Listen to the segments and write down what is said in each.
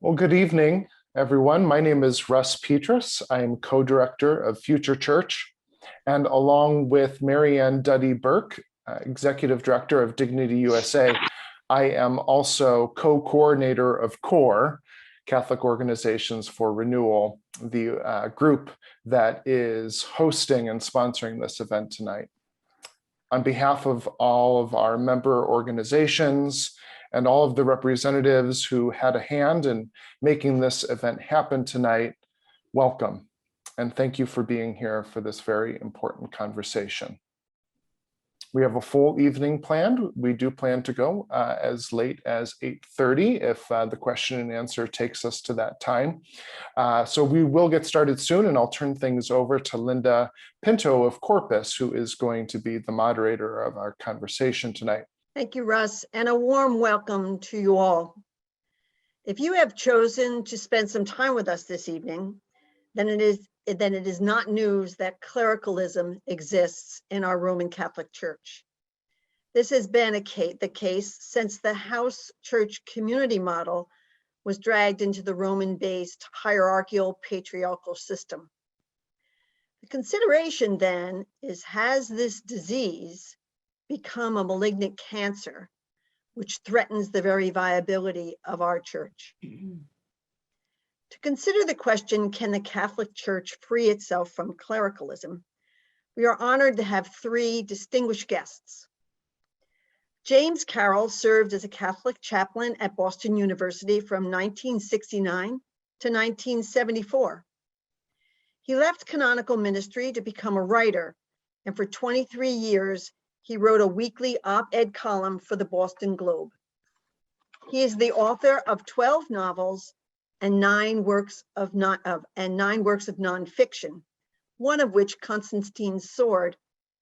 Well, good evening, everyone. My name is Russ Petrus. I am co-director of Future Church, and along with Marianne Duddy-Burke, executive director of Dignity USA, I am also co-coordinator of CORE, Catholic Organizations for Renewal, the group that is hosting and sponsoring this event tonight. On behalf of all of our member organizations and all of the representatives who had a hand in making this event happen tonight, welcome. And thank you for being here for this very important conversation. We have a full evening planned. We do plan to go as late as 8:30 if the question and answer takes us to that time. So we will get started soon, and I'll turn things over to Linda Pinto of Corpus, who is going to be the moderator of our conversation tonight. Thank you, Russ, and a warm welcome to you all. If you have chosen to spend some time with us this evening, then it is not news that clericalism exists in our Roman Catholic Church. This has been the case since the house church community model was dragged into the Roman-based hierarchical patriarchal system. The consideration then is, has this disease become a malignant cancer which threatens the very viability of our church? To consider the question, can the Catholic Church free itself from clericalism, we are honored to have three distinguished guests. James Carroll served as a Catholic chaplain at Boston University from 1969 to 1974. He left canonical ministry to become a writer, and for 23 years, he wrote a weekly op-ed column for the Boston Globe. He is the author of 12 novels and nine works of nonfiction, one of which, Constantine's Sword,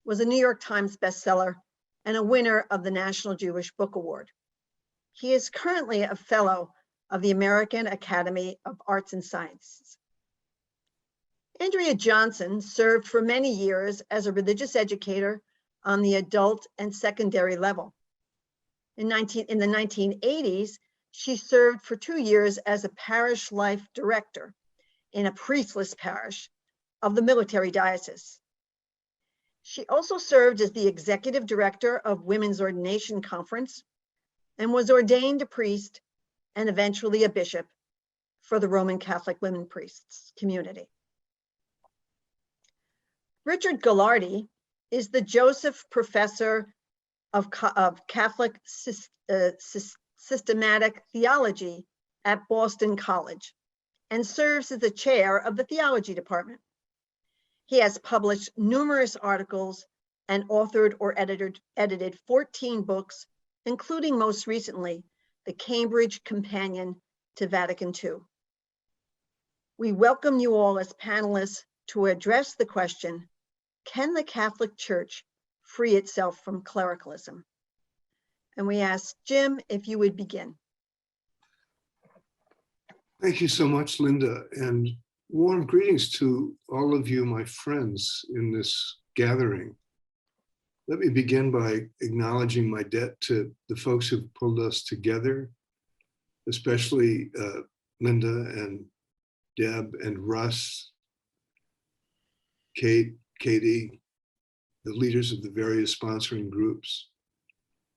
was a New York Times bestseller and a winner of the National Jewish Book Award. He is currently a fellow of the American Academy of Arts and Sciences. Andrea Johnson served for many years as a religious educator on the adult and secondary level. In the 1980s, she served for 2 years as a parish life director in a priestless parish of the military diocese. She also served as the executive director of Women's Ordination Conference and was ordained a priest and eventually a bishop for the Roman Catholic women priests community. Richard Gaillardetz is the Joseph Professor of Catholic Systematic Theology at Boston College and serves as the chair of the theology department. He has published numerous articles and authored or edited 14 books, including most recently, the Cambridge Companion to Vatican II. We welcome you all as panelists to address the question, can the Catholic Church free itself from clericalism? And we ask Jim if you would begin. Thank you so much, Linda, and warm greetings to all of you, my friends, in this gathering. Let me begin by acknowledging my debt to the folks who've pulled us together, especially Linda and Deb and Russ, Kate, Katie, the leaders of the various sponsoring groups.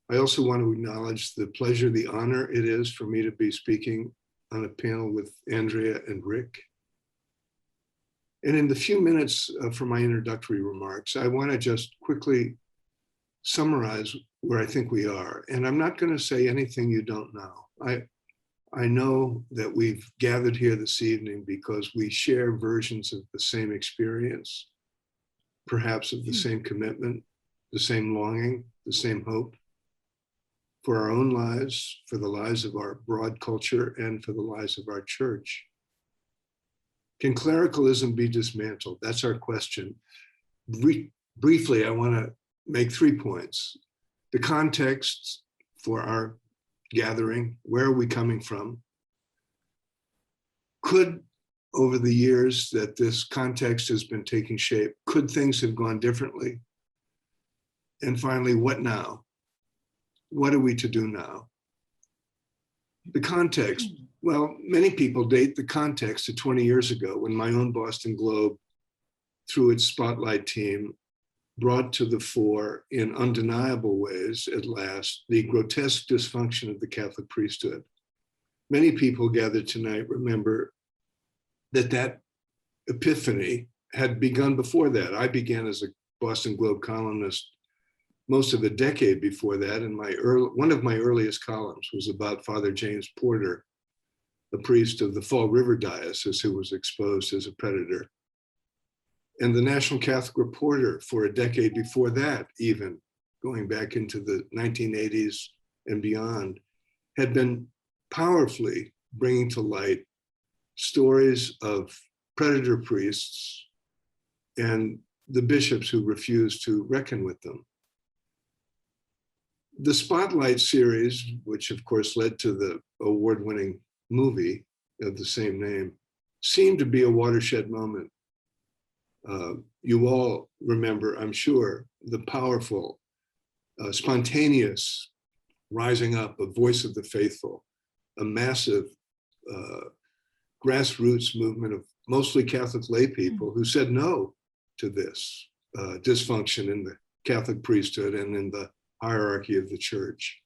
I also want to acknowledge the pleasure, the honor it is for me to be speaking on a panel with Andrea and Rick. And in the few minutes for my introductory remarks, I want to just quickly summarize where I think we are. And I'm not going to say anything you don't know. I know that we've gathered here this evening because we share versions of the same experience, perhaps of the same commitment, the same longing, the same hope for our own lives, for the lives of our broad culture, and for the lives of our church. Can clericalism be dismantled? That's our question. Briefly, I want to make 3 points. The context for our gathering, where are we coming from? Could, over the years that this context has been taking shape, could things have gone differently? And finally, what now? What are we to do now? The context. Well, many people date the context to 20 years ago when my own Boston Globe, through its Spotlight team, brought to the fore in undeniable ways at last the grotesque dysfunction of the Catholic priesthood. Many people gathered tonight remember that epiphany had begun before that. I began as a Boston Globe columnist most of a decade before that, and one of my earliest columns was about Father James Porter, a priest of the Fall River Diocese who was exposed as a predator. And the National Catholic Reporter for a decade before that, even going back into the 1980s and beyond, had been powerfully bringing to light stories of predator priests and the bishops who refused to reckon with them. The Spotlight series, which of course led to the award-winning movie of the same name, seemed to be a watershed moment. You all remember, I'm sure, the powerful, spontaneous rising up of Voice of the Faithful, a massive grassroots movement of mostly Catholic lay people who said no to this dysfunction in the Catholic priesthood and in the hierarchy of the church.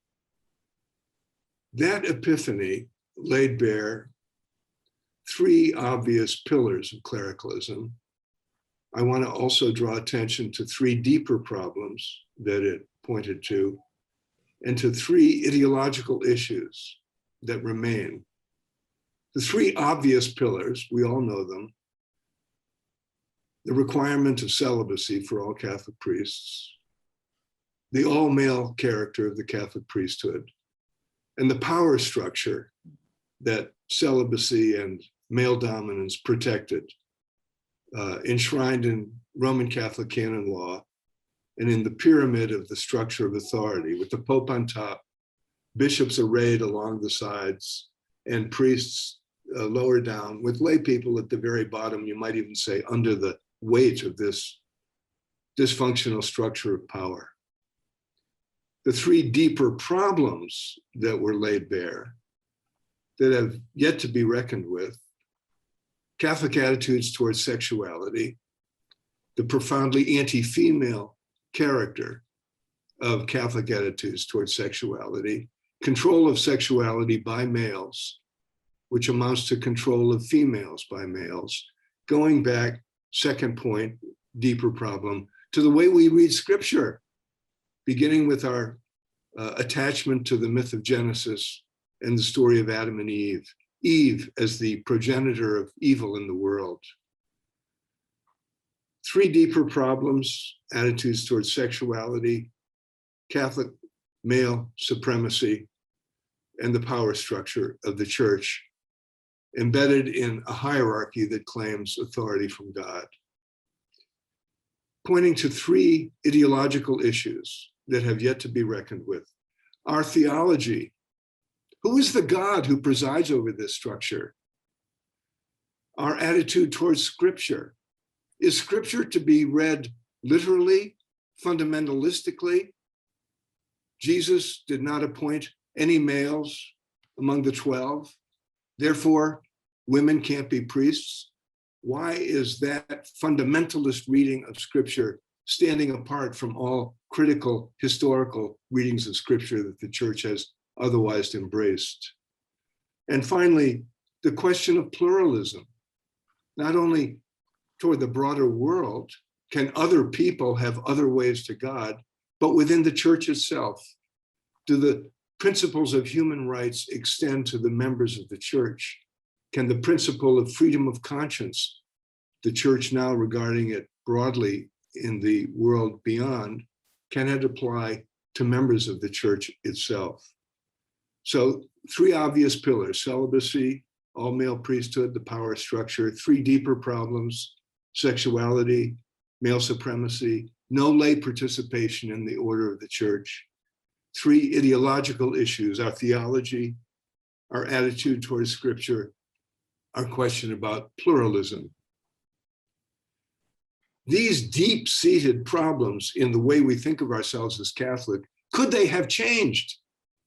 That epiphany laid bare three obvious pillars of clericalism. I want to also draw attention to three deeper problems that it pointed to, and to three ideological issues that remain. The three obvious pillars, we all know them: the requirement of celibacy for all Catholic priests, the all-male character of the Catholic priesthood, and the power structure that celibacy and male dominance protected, enshrined in Roman Catholic canon law and in the pyramid of the structure of authority, with the Pope on top, bishops arrayed along the sides, and priests lower down, with lay people at the very bottom, you might even say under the weight of this dysfunctional structure of power. The three deeper problems that were laid bare that have yet to be reckoned with: Catholic attitudes towards sexuality, the profoundly anti-female character of Catholic attitudes towards sexuality, control of sexuality by males, which amounts to control of females by males, going back, second point, deeper problem, to the way we read Scripture, beginning with our attachment to the myth of Genesis and the story of Adam and Eve. Eve as the progenitor of evil in the world. Three deeper problems: attitudes towards sexuality, Catholic male supremacy, and the power structure of the church, embedded in a hierarchy that claims authority from God. Pointing to three ideological issues that have yet to be reckoned with: our theology. Who is the God who presides over this structure? Our attitude towards Scripture. Is Scripture to be read literally, fundamentalistically? Jesus did not appoint any males among the 12. Therefore, women can't be priests. Why is that fundamentalist reading of Scripture standing apart from all critical historical readings of Scripture that the church has otherwise embraced? And finally, the question of pluralism, not only toward the broader world, can other people have other ways to God, but within the church itself, do the principles of human rights extend to the members of the church? Can the principle of freedom of conscience, the church now regarding it broadly in the world beyond, can it apply to members of the church itself? So three obvious pillars: celibacy, all-male priesthood, the power structure; three deeper problems: sexuality, male supremacy, no lay participation in the order of the church; three ideological issues: our theology, our attitude towards Scripture, our question about pluralism. These deep-seated problems in the way we think of ourselves as Catholic, could they have changed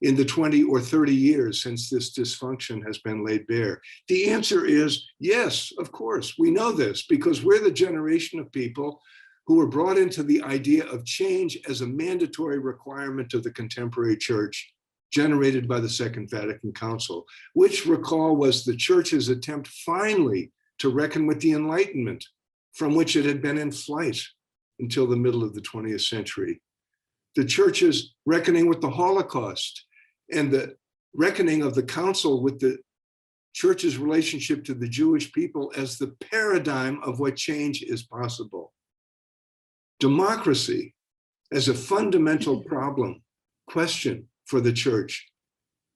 in the 20 or 30 years since this dysfunction has been laid bare? The answer is yes, of course. We know this because we're the generation of people who were brought into the idea of change as a mandatory requirement of the contemporary church, generated by the Second Vatican Council, which, recall, was the church's attempt finally to reckon with the Enlightenment, from which it had been in flight until the middle of the 20th century. The church's reckoning with the Holocaust and the reckoning of the council with the church's relationship to the Jewish people as the paradigm of what change is possible. Democracy as a fundamental question for the church,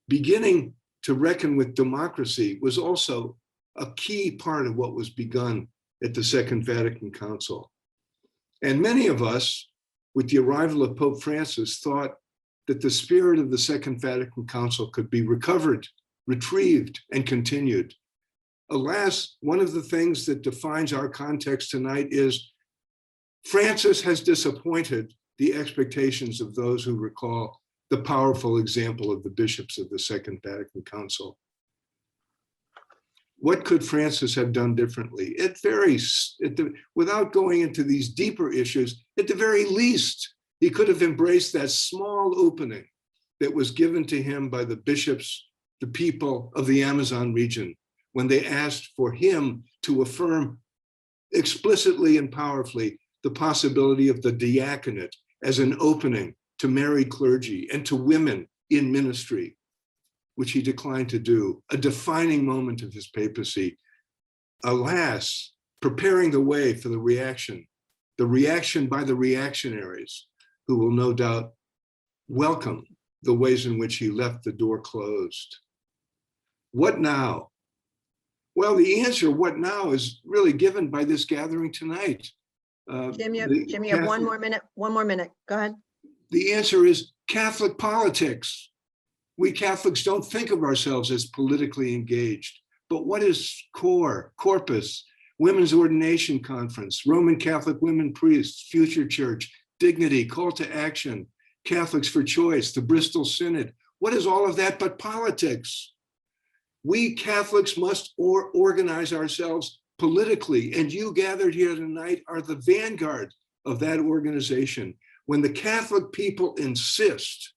beginning to reckon with democracy, was also a key part of what was begun at the Second Vatican Council. And many of us, with the arrival of Pope Francis, thought that the spirit of the Second Vatican Council could be recovered, retrieved, and continued. Alas, one of the things that defines our context tonight is Francis has disappointed the expectations of those who recall the powerful example of the bishops of the Second Vatican Council. What could Francis have done differently? It varies. Without going into these deeper issues, at the very least, he could have embraced that small opening that was given to him by the bishops, the people of the Amazon region, when they asked for him to affirm explicitly and powerfully the possibility of the diaconate as an opening to married clergy and to women in ministry, which he declined to do, a defining moment of his papacy. Alas, preparing the way for the reaction by the reactionaries, who will no doubt welcome the ways in which he left the door closed. What now? Well, the answer, what now, is really given by this gathering tonight. Jim, you have one more minute. Go ahead. The answer is Catholic politics. We Catholics don't think of ourselves as politically engaged, but what is corpus, Women's Ordination Conference, Roman Catholic women priests, Future Church, Dignity, Call to Action, Catholics for Choice, the Bristol Synod? What is all of that but politics? We Catholics must organize ourselves politically, and you gathered here tonight are the vanguard of that organization. When the Catholic people insist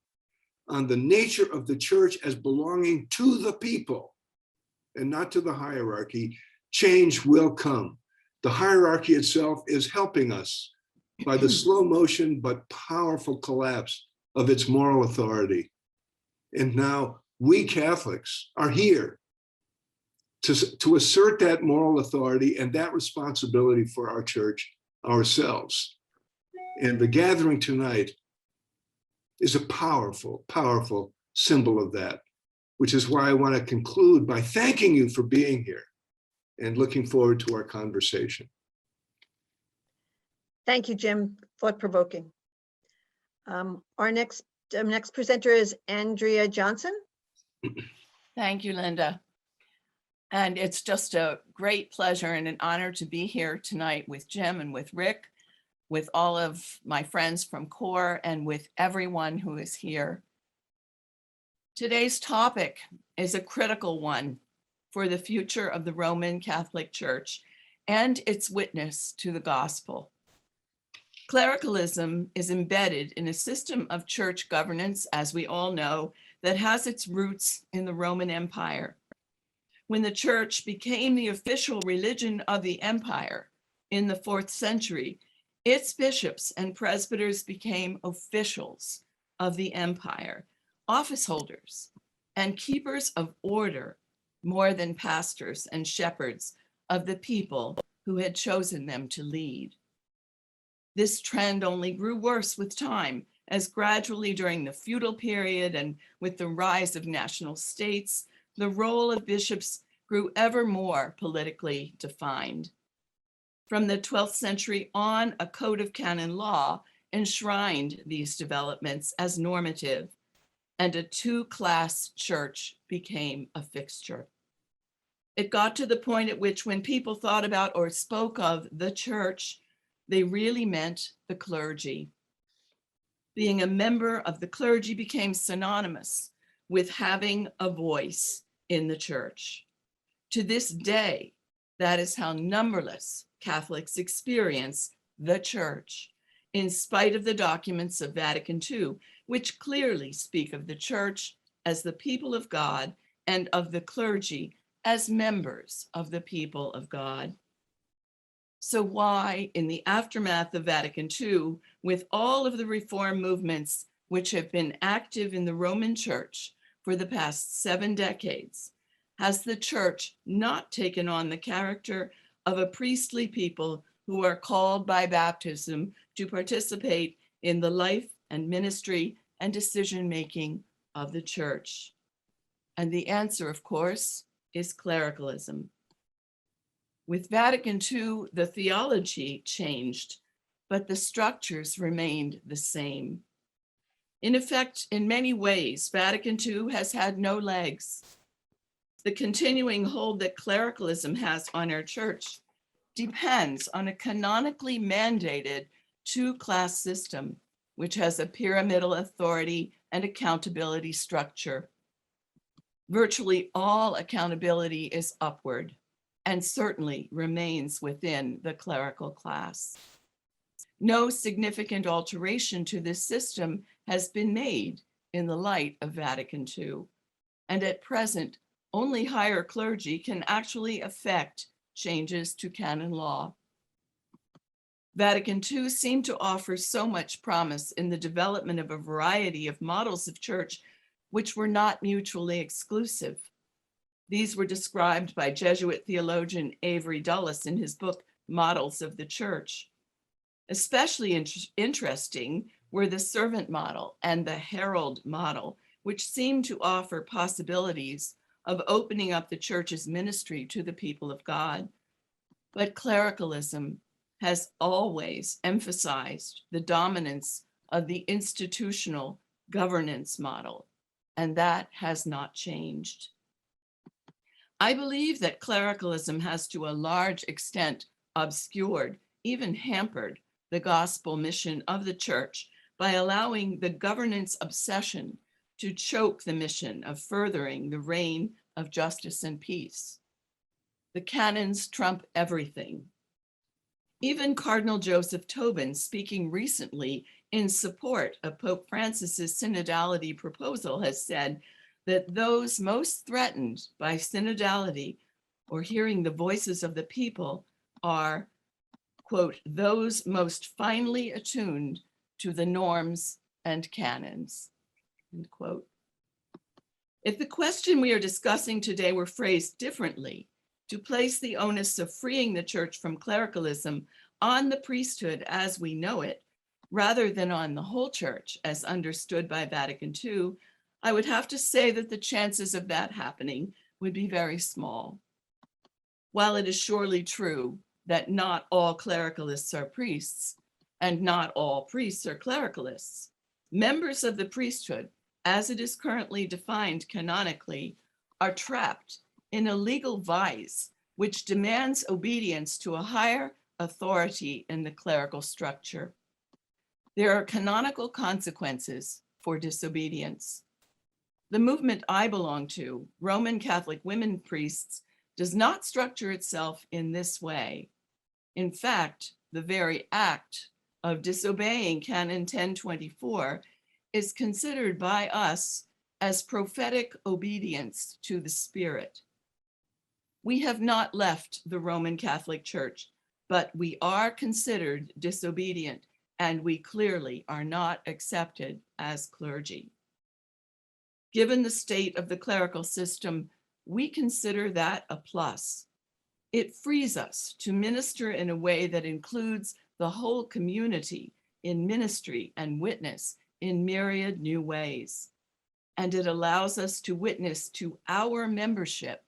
on the nature of the church as belonging to the people and not to the hierarchy, change will come. The hierarchy itself is helping us by the slow motion but powerful collapse of its moral authority. And now we Catholics are here to assert that moral authority and that responsibility for our church ourselves. And the gathering tonight is a powerful, powerful symbol of that, which is why I want to conclude by thanking you for being here and looking forward to our conversation. Thank you, Jim. Thought-provoking. Our next presenter is Andrea Johnson. Thank you, Linda. And it's just a great pleasure and an honor to be here tonight with Jim and with Rick, with all of my friends from CORE, and with everyone who is here. Today's topic is a critical one for the future of the Roman Catholic Church and its witness to the gospel. Clericalism is embedded in a system of church governance, as we all know, that has its roots in the Roman Empire. When the church became the official religion of the empire in the 4th century, its bishops and presbyters became officials of the empire, office holders, and keepers of order, more than pastors and shepherds of the people who had chosen them to lead. This trend only grew worse with time, as gradually during the feudal period and with the rise of national states, the role of bishops grew ever more politically defined. From the 12th century on, a code of canon law enshrined these developments as normative, and a two-class church became a fixture. It got to the point at which when people thought about or spoke of the church, they really meant the clergy. Being a member of the clergy became synonymous with having a voice in the church. To this day, that is how numberless Catholics experience the church, in spite of the documents of Vatican II, which clearly speak of the church as the people of God and of the clergy as members of the people of God. So why, in the aftermath of Vatican II, with all of the reform movements which have been active in the Roman Church for the past 7 decades, has the Church not taken on the character of a priestly people who are called by baptism to participate in the life and ministry and decision-making of the Church? And the answer, of course, is clericalism. With Vatican II, the theology changed, but the structures remained the same. In effect, in many ways, Vatican II has had no legs. The continuing hold that clericalism has on our church depends on a canonically mandated 2-class system, which has a pyramidal authority and accountability structure. Virtually all accountability is upward, and certainly remains within the clerical class. No significant alteration to this system has been made in the light of Vatican II, and at present, only higher clergy can actually affect changes to canon law. Vatican II seemed to offer so much promise in the development of a variety of models of church which were not mutually exclusive. These were described by Jesuit theologian Avery Dulles in his book, Models of the Church. Especially interesting were the servant model and the herald model, which seemed to offer possibilities of opening up the church's ministry to the people of God. But clericalism has always emphasized the dominance of the institutional governance model, and that has not changed. I believe that clericalism has to a large extent obscured, even hampered, the gospel mission of the church by allowing the governance obsession to choke the mission of furthering the reign of justice and peace. The canons trump everything. Even Cardinal Joseph Tobin, speaking recently in support of Pope Francis's synodality proposal, has said that those most threatened by synodality or hearing the voices of the people are, quote, those most finely attuned to the norms and canons, end quote. If the question we are discussing today were phrased differently, to place the onus of freeing the church from clericalism on the priesthood as we know it, rather than on the whole church as understood by Vatican II, I would have to say that the chances of that happening would be very small. While it is surely true that not all clericalists are priests, and not all priests are clericalists, members of the priesthood, as it is currently defined canonically, are trapped in a legal vice which demands obedience to a higher authority in the clerical structure. There are canonical consequences for disobedience. The movement I belong to, Roman Catholic women priests, does not structure itself in this way. In fact, the very act of disobeying Canon 1024 is considered by us as prophetic obedience to the Spirit. We have not left the Roman Catholic Church, but we are considered disobedient, and we clearly are not accepted as clergy. Given the state of the clerical system, we consider that a plus. It frees us to minister in a way that includes the whole community in ministry and witness in myriad new ways. And it allows us to witness to our membership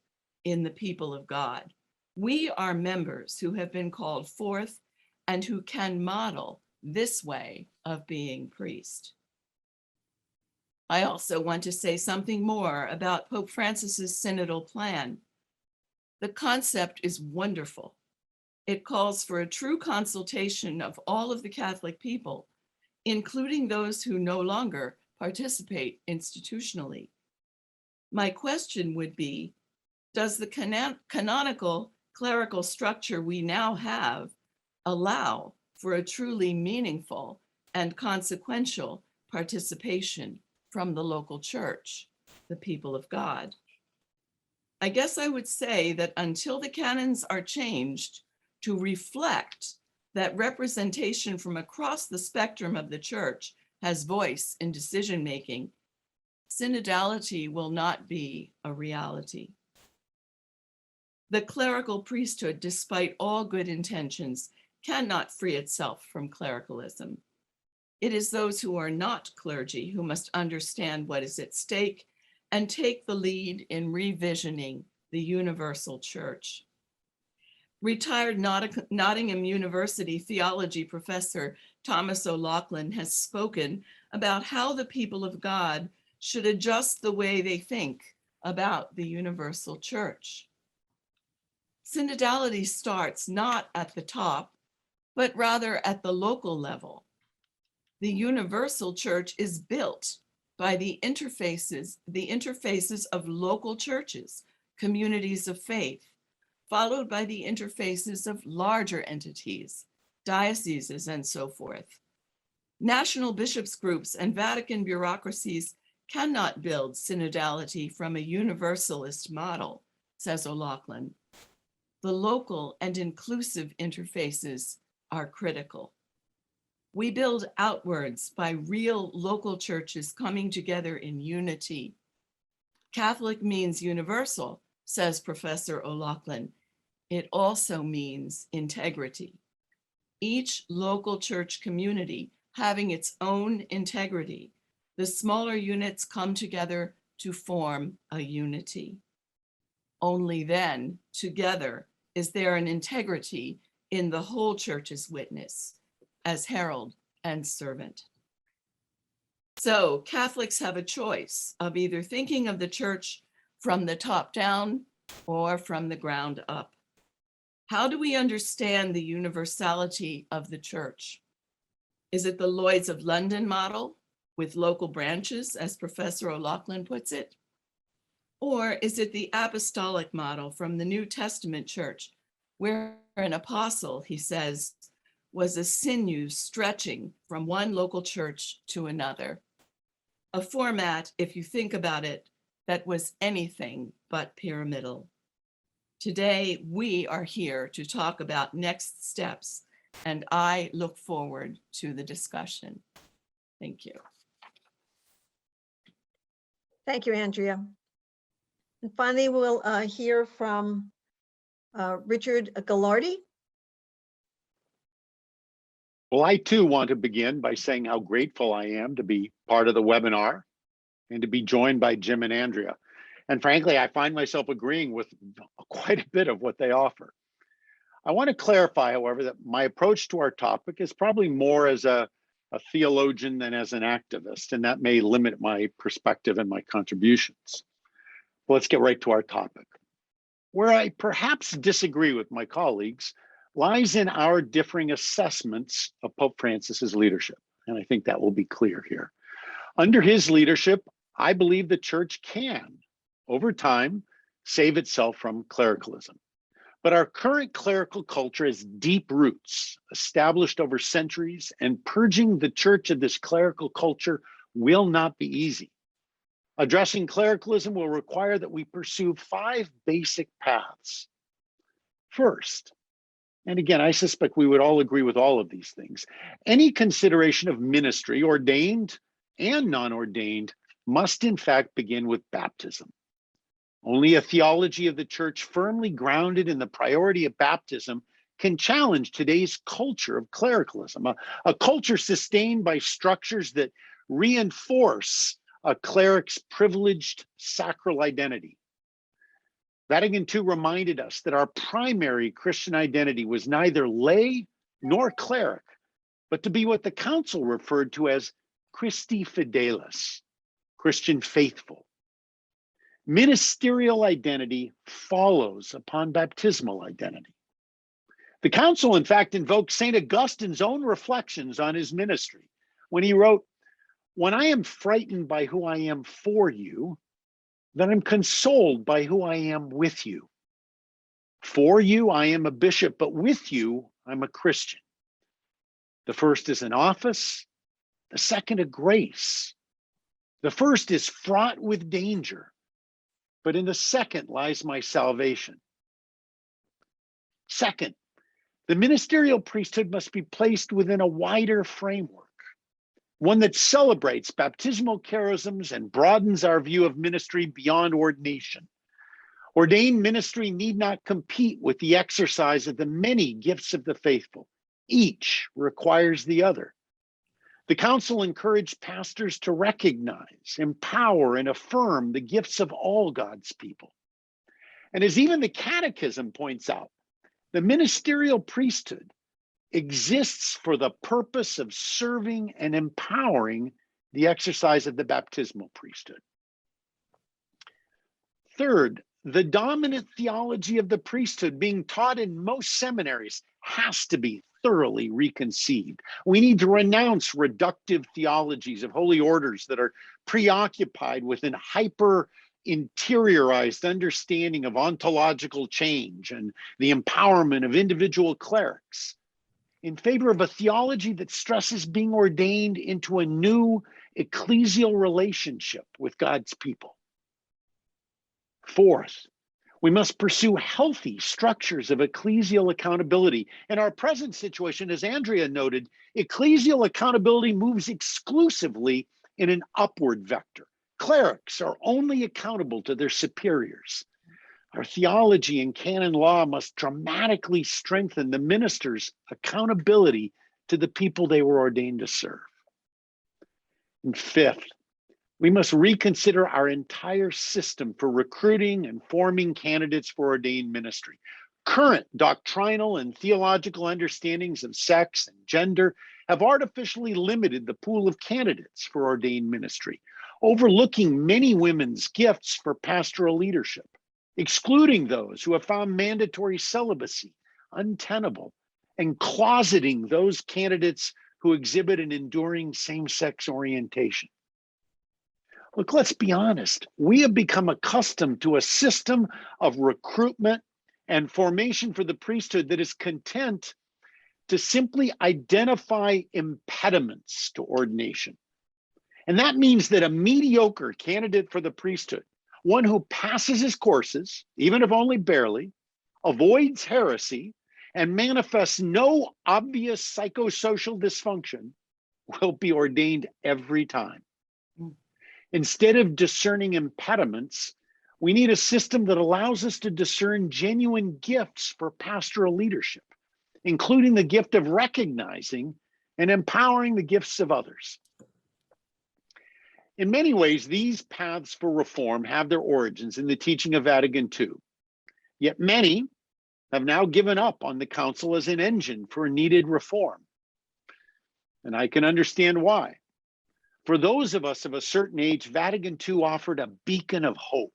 in the people of God. We are members who have been called forth and who can model this way of being priest. I also want to say something more about Pope Francis's synodal plan. The concept is wonderful. It calls for a true consultation of all of the Catholic people, including those who no longer participate institutionally, My question would be, does the canonical clerical structure we now have allow for a truly meaningful and consequential participation from the local church, the people of God? I guess I would say that until the canons are changed to reflect that representation from across the spectrum of the church has voice in decision-making, synodality will not be a reality. The clerical priesthood, despite all good intentions, cannot free itself from clericalism. It is those who are not clergy who must understand what is at stake and take the lead in revisioning the universal church. Retired Nottingham University theology professor Thomas O'Loughlin has spoken about how the people of God should adjust the way they think about the universal church. Synodality starts not at the top, but rather at the local level. The universal church is built by the interfaces of local churches, communities of faith, followed by the interfaces of larger entities, dioceses, and so forth. National bishops' groups and Vatican bureaucracies cannot build synodality from a universalist model, says O'Loughlin. The local and inclusive interfaces are critical. We build outwards by real local churches coming together in unity. Catholic means universal, says Professor O'Loughlin. It also means integrity. Each local church community having its own integrity, the smaller units come together to form a unity. Only then, together, is there an integrity in the whole church's witness as herald and servant. So Catholics have a choice of either thinking of the church from the top down or from the ground up. How do we understand the universality of the church? Is it the Lloyds of London model with local branches, as Professor O'Loughlin puts it? Or is it the apostolic model from the New Testament church, where an apostle, he says, was a sinew stretching from one local church to another? A format, if you think about it, that was anything but pyramidal. Today, we are here to talk about next steps, and I look forward to the discussion. Thank you. Thank you, Andrea. And finally, we'll hear from Richard Gaillardetz. Well, I too want to begin by saying how grateful I am to be part of the webinar and to be joined by Jim and Andrea. And frankly, I find myself agreeing with quite a bit of what they offer. I want to clarify, however, that my approach to our topic is probably more as a theologian than as an activist, and that may limit my perspective and my contributions. But let's get right to our topic. Where I perhaps disagree with my colleagues lies in our differing assessments of Pope Francis's leadership, and I think that will be clear here. Under his leadership, I believe the church can, over time, save itself from clericalism. But our current clerical culture has deep roots established over centuries, and purging the church of this clerical culture will not be easy. Addressing clericalism will require that we pursue 5 basic paths. First, and again, I suspect we would all agree with all of these things, any consideration of ministry, ordained and non-ordained, must in fact begin with baptism. Only a theology of the church firmly grounded in the priority of baptism can challenge today's culture of clericalism, a culture sustained by structures that reinforce a cleric's privileged sacral identity. Vatican II reminded us that our primary Christian identity was neither lay nor cleric, but to be what the council referred to as Christi Fidelis, Christian faithful. Ministerial identity follows upon baptismal identity. The council, in fact, invoked St. Augustine's own reflections on his ministry when he wrote, "When I am frightened by who I am for you, that I'm consoled by who I am with you. For you, I am a bishop, but with you, I'm a Christian. The first is an office, the second a grace. The first is fraught with danger, but in the second lies my salvation. Second, the ministerial priesthood must be placed within a wider framework, one that celebrates baptismal charisms and broadens our view of ministry beyond ordination. Ordained ministry need not compete with the exercise of the many gifts of the faithful. Each requires the other. The council encouraged pastors to recognize, empower, and affirm the gifts of all God's people. And as even the Catechism points out, the ministerial priesthood exists for the purpose of serving and empowering the exercise of the baptismal priesthood. Third, the dominant theology of the priesthood being taught in most seminaries has to be thoroughly reconceived. We need to renounce reductive theologies of holy orders that are preoccupied with an hyper-interiorized understanding of ontological change and the empowerment of individual clerics, in favor of a theology that stresses being ordained into a new ecclesial relationship with God's people. Fourth, we must pursue healthy structures of ecclesial accountability. In our present situation, as Andrea noted, ecclesial accountability moves exclusively in an upward vector. Clerics are only accountable to their superiors. Our theology and canon law must dramatically strengthen the minister's accountability to the people they were ordained to serve. And fifth, we must reconsider our entire system for recruiting and forming candidates for ordained ministry. Current doctrinal and theological understandings of sex and gender have artificially limited the pool of candidates for ordained ministry, overlooking many women's gifts for pastoral leadership, excluding those who have found mandatory celibacy untenable, and closeting those candidates who exhibit an enduring same-sex orientation. Look, let's be honest. We have become accustomed to a system of recruitment and formation for the priesthood that is content to simply identify impediments to ordination. And that means that a mediocre candidate for the priesthood, one who passes his courses, even if only barely, avoids heresy, and manifests no obvious psychosocial dysfunction, will be ordained every time. Instead of discerning impediments, we need a system that allows us to discern genuine gifts for pastoral leadership, including the gift of recognizing and empowering the gifts of others. In many ways, these paths for reform have their origins in the teaching of Vatican II. Yet many have now given up on the council as an engine for needed reform. And I can understand why. For those of us of a certain age, Vatican II offered a beacon of hope.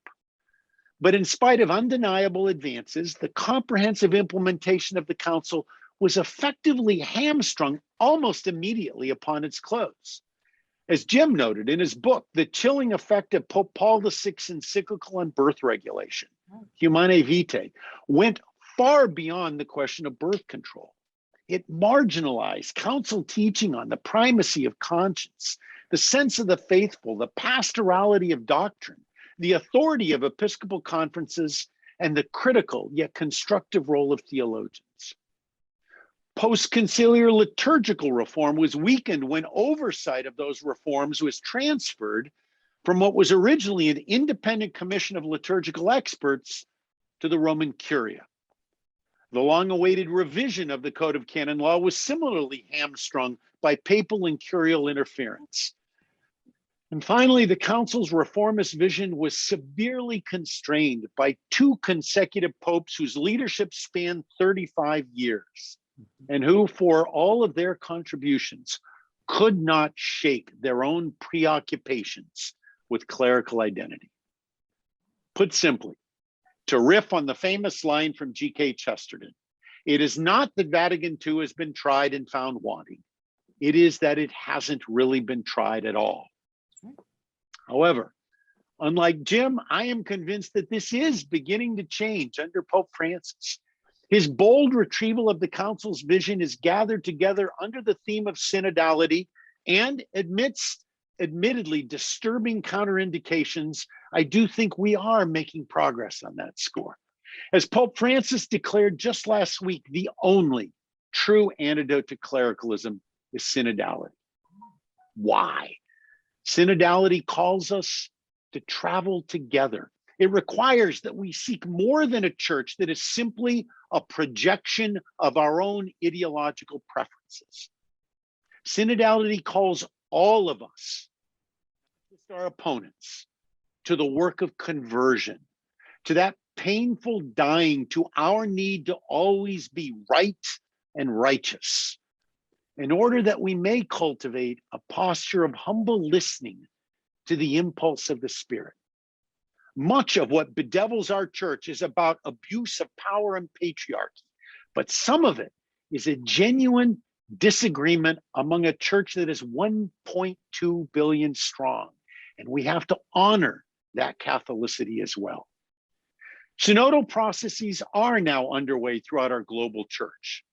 But in spite of undeniable advances, the comprehensive implementation of the council was effectively hamstrung almost immediately upon its close. As Jim noted in his book, the chilling effect of Pope Paul VI's encyclical on birth regulation, Humanae Vitae, went far beyond the question of birth control. It marginalized council teaching on the primacy of conscience, the sense of the faithful, the pastorality of doctrine, the authority of episcopal conferences, and the critical yet constructive role of theologians. Post-conciliar liturgical reform was weakened when oversight of those reforms was transferred from what was originally an independent commission of liturgical experts to the Roman Curia. The long-awaited revision of the Code of Canon Law was similarly hamstrung by papal and curial interference. And finally, the council's reformist vision was severely constrained by two consecutive popes whose leadership spanned 35 years, and who, for all of their contributions, could not shake their own preoccupations with clerical identity. Put simply, to riff on the famous line from G.K. Chesterton, it is not that Vatican II has been tried and found wanting. It is that it hasn't really been tried at all. However, Unlike Jim, I am convinced that this is beginning to change under Pope Francis. His bold retrieval of the Council's vision is gathered together under the theme of synodality, and amidst admittedly disturbing counterindications, I do think we are making progress on that score. As Pope Francis declared just last week, the only true antidote to clericalism is synodality. Why? Synodality calls us to travel together. It requires that we seek more than a church that is simply a projection of our own ideological preferences. Synodality calls all of us, not just our opponents, to the work of conversion, to that painful dying to our need to always be right and righteous, in order that we may cultivate a posture of humble listening to the impulse of the Spirit. Much of what bedevils our church is about abuse of power and patriarchy, but some of it is a genuine disagreement among a church that is 1.2 billion strong, and we have to honor that Catholicity as well. Synodal processes are now underway throughout our global church.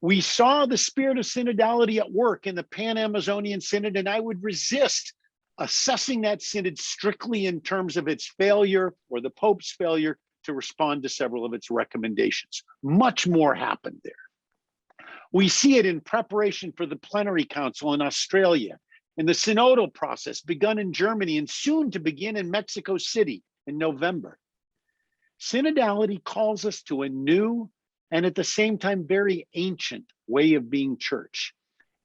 We saw the spirit of synodality at work in the Pan-Amazonian Synod, and I would resist assessing that synod strictly in terms of its failure or the Pope's failure to respond to several of its recommendations. Much more happened there. We see it in preparation for the plenary council in Australia, in the synodal process begun in Germany and soon to begin in Mexico City in November. Synodality calls us to a new and at the same time very ancient way of being church.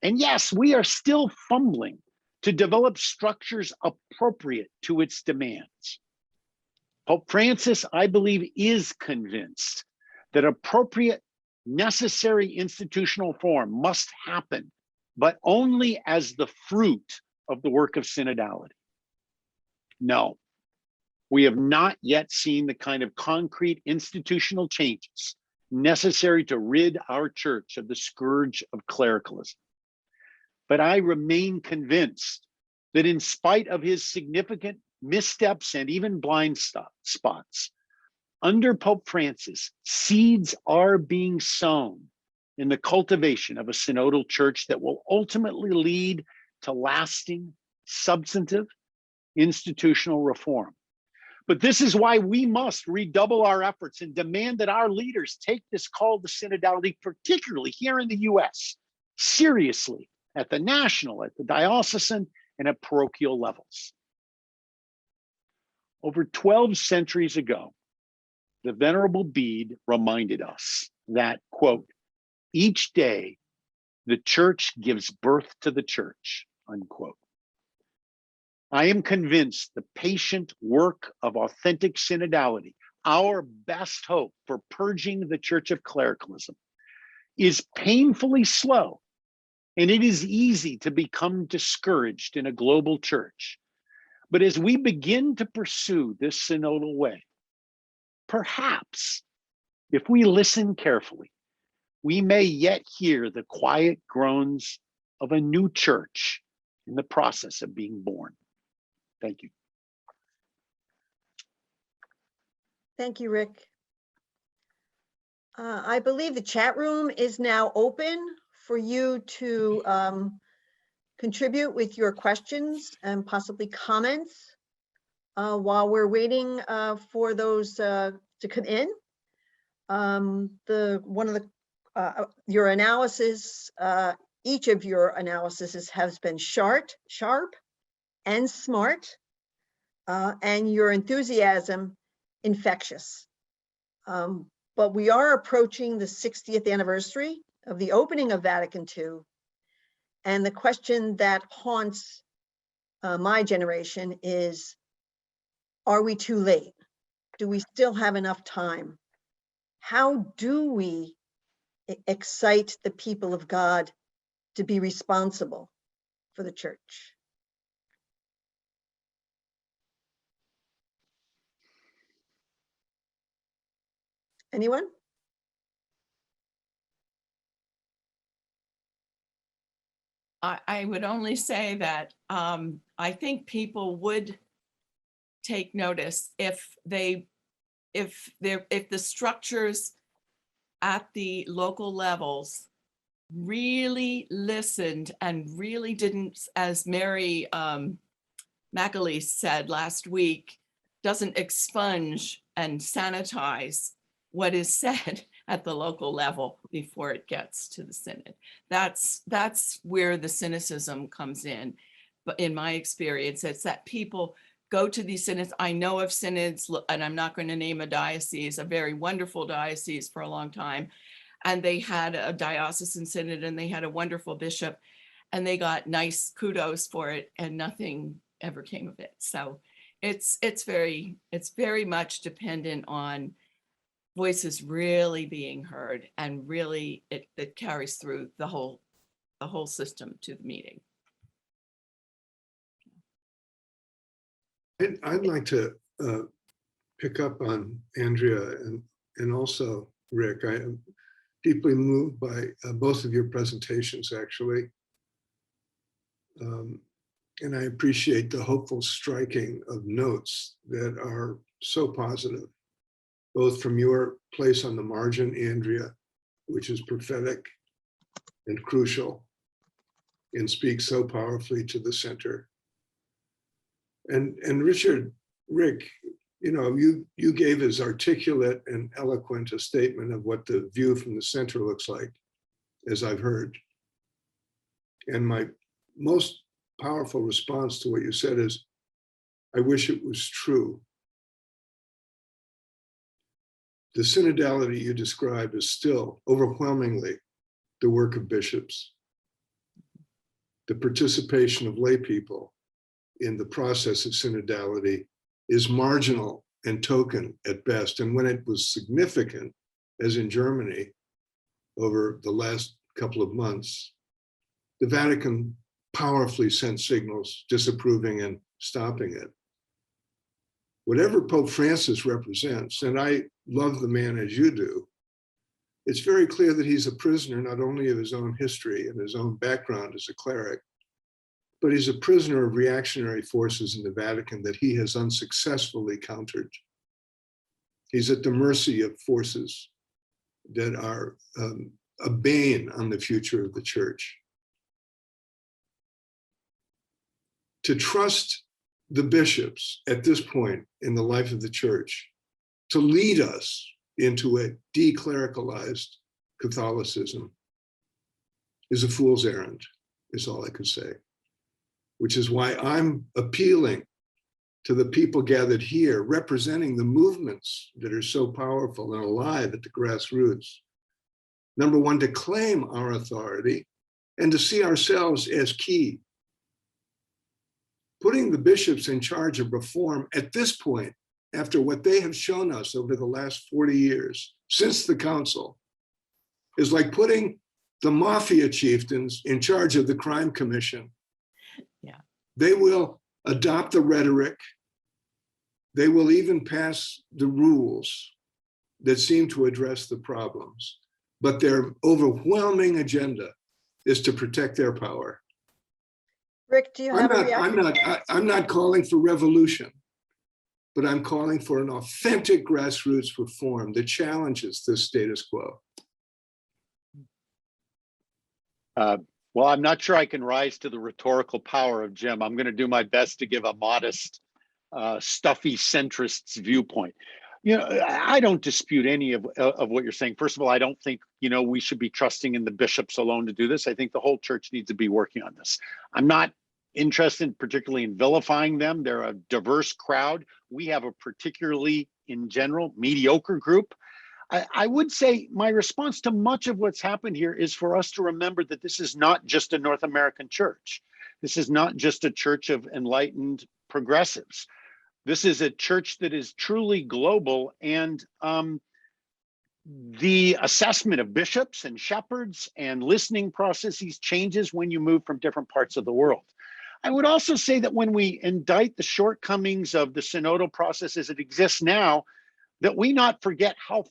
And yes, we are still fumbling to develop structures appropriate to its demands. Pope Francis, I believe, is convinced that appropriate, necessary institutional form must happen, but only as the fruit of the work of synodality. No, we have not yet seen the kind of concrete institutional changes necessary to rid our church of the scourge of clericalism. But I remain convinced that in spite of his significant missteps and even blind spots, under Pope Francis, seeds are being sown in the cultivation of a synodal church that will ultimately lead to lasting, substantive, institutional reform. But this is why we must redouble our efforts and demand that our leaders take this call to synodality, particularly here in the US, seriously at the national, at the diocesan, and at parochial levels. Over 12 centuries ago, the Venerable Bede reminded us that, quote, each day the church gives birth to the church, unquote. I am convinced the patient work of authentic synodality, our best hope for purging the church of clericalism, is painfully slow, and it is easy to become discouraged in a global church. But as we begin to pursue this synodal way, perhaps, if we listen carefully, we may yet hear the quiet groans of a new church in the process of being born. Thank you. Thank you, Rick. I believe the chat room is now open for you to contribute with your questions and possibly comments while we're waiting for those to come in. Your analysis, each of your analyses has been sharp and smart, and your enthusiasm infectious. But we are approaching the 60th anniversary of the opening of Vatican II. And the question that haunts my generation is, are we too late? Do we still have enough time? How do we excite the people of God to be responsible for the church? Anyone? I would only say that I think people would take notice if the structures at the local levels really listened and really didn't, as Mary McAleese said last week, doesn't expunge and sanitize what is said at the local level before it gets to the synod. That's where the cynicism comes in. But in my experience, it's that people go to these synods. I know of synods, and I'm not going to name a diocese, a very wonderful diocese for a long time. And they had a diocesan synod and they had a wonderful bishop and they got nice kudos for it and nothing ever came of it. So it's very much dependent on voices really being heard, and really it carries through the whole system to the meeting. I'd like to pick up on Andrea and also Rick. I am deeply moved by both of your presentations, actually. And I appreciate the hopeful striking of notes that are so positive, both from your place on the margin, Andrea, which is prophetic and crucial and speaks so powerfully to the center. And Rick, you know, you gave as articulate and eloquent a statement of what the view from the center looks like, as I've heard. And my most powerful response to what you said is, I wish it was true. The synodality you describe is still overwhelmingly the work of bishops. The participation of lay people in the process of synodality is marginal and token at best. And when it was significant, as in Germany, over the last couple of months, the Vatican powerfully sent signals disapproving and stopping it. Whatever Pope Francis represents, and I love the man as you do, it's very clear that he's a prisoner not only of his own history and his own background as a cleric, but he's a prisoner of reactionary forces in the Vatican that he has unsuccessfully countered. He's at the mercy of forces that are a bane on the future of the church. To trust the bishops at this point in the life of the church to lead us into a declericalized Catholicism is a fool's errand, is all I could say. Which is why I'm appealing to the people gathered here, representing the movements that are so powerful and alive at the grassroots. Number one, to claim our authority and to see ourselves as key. Putting the bishops in charge of reform at this point, after what they have shown us over the last 40 years, since the council, is like putting the mafia chieftains in charge of the crime commission. Yeah. They will adopt the rhetoric. They will even pass the rules that seem to address the problems, but their overwhelming agenda is to protect their power. Rick, do you have a reaction? I'm not calling for revolution, but I'm calling for an authentic grassroots reform that challenges this status quo. Well, I'm not sure I can rise to the rhetorical power of Jim. I'm going to do my best to give a modest, stuffy centrist's viewpoint. You know, I don't dispute any of what you're saying. First of all, I don't think, you know, we should be trusting in the bishops alone to do this. I think the whole church needs to be working on this. I'm not interested particularly in vilifying them. They're a diverse crowd. We have a particularly, in general, mediocre group. I would say my response to much of what's happened here is for us to remember that this is not just a North American church. This is not just a church of enlightened progressives. This is a church that is truly global, and the assessment of bishops and shepherds and listening processes changes when you move from different parts of the world. I would also say that when we indict the shortcomings of the synodal process as it exists now, that we not forget how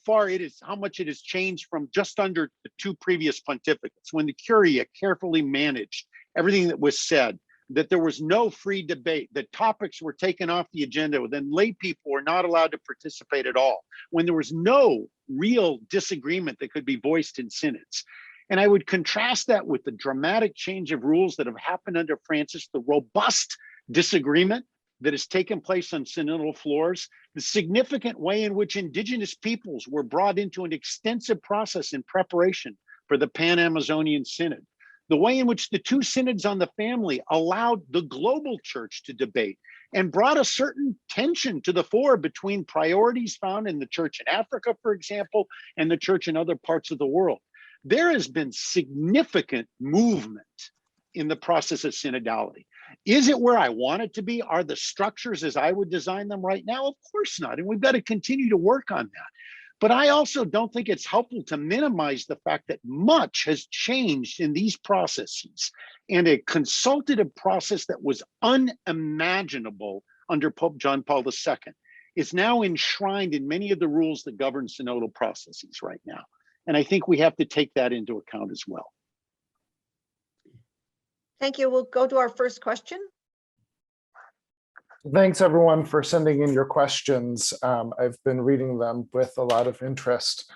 much it has changed from just under the two previous pontificates, when the Curia carefully managed everything that was said, that there was no free debate, that topics were taken off the agenda, then lay people were not allowed to participate at all, when there was no real disagreement that could be voiced in synods. And I would contrast that with the dramatic change of rules that have happened under Francis, the robust disagreement that has taken place on synodal floors, the significant way in which indigenous peoples were brought into an extensive process in preparation for the Pan-Amazonian Synod, the way in which the two synods on the family allowed the global church to debate and brought a certain tension to the fore between priorities found in the church in Africa, for example, and the church in other parts of the world. There has been significant movement in the process of synodality. Is it where I want it to be? Are the structures as I would design them right now? Of course not. And we've got to continue to work on that. But I also don't think it's helpful to minimize the fact that much has changed in these processes, and a consultative process that was unimaginable under Pope John Paul II is now enshrined in many of the rules that govern synodal processes right now. And I think we have to take that into account as well. Thank you. We'll go to our first question. Thanks, everyone, for sending in your questions. I've been reading them with a lot of interest.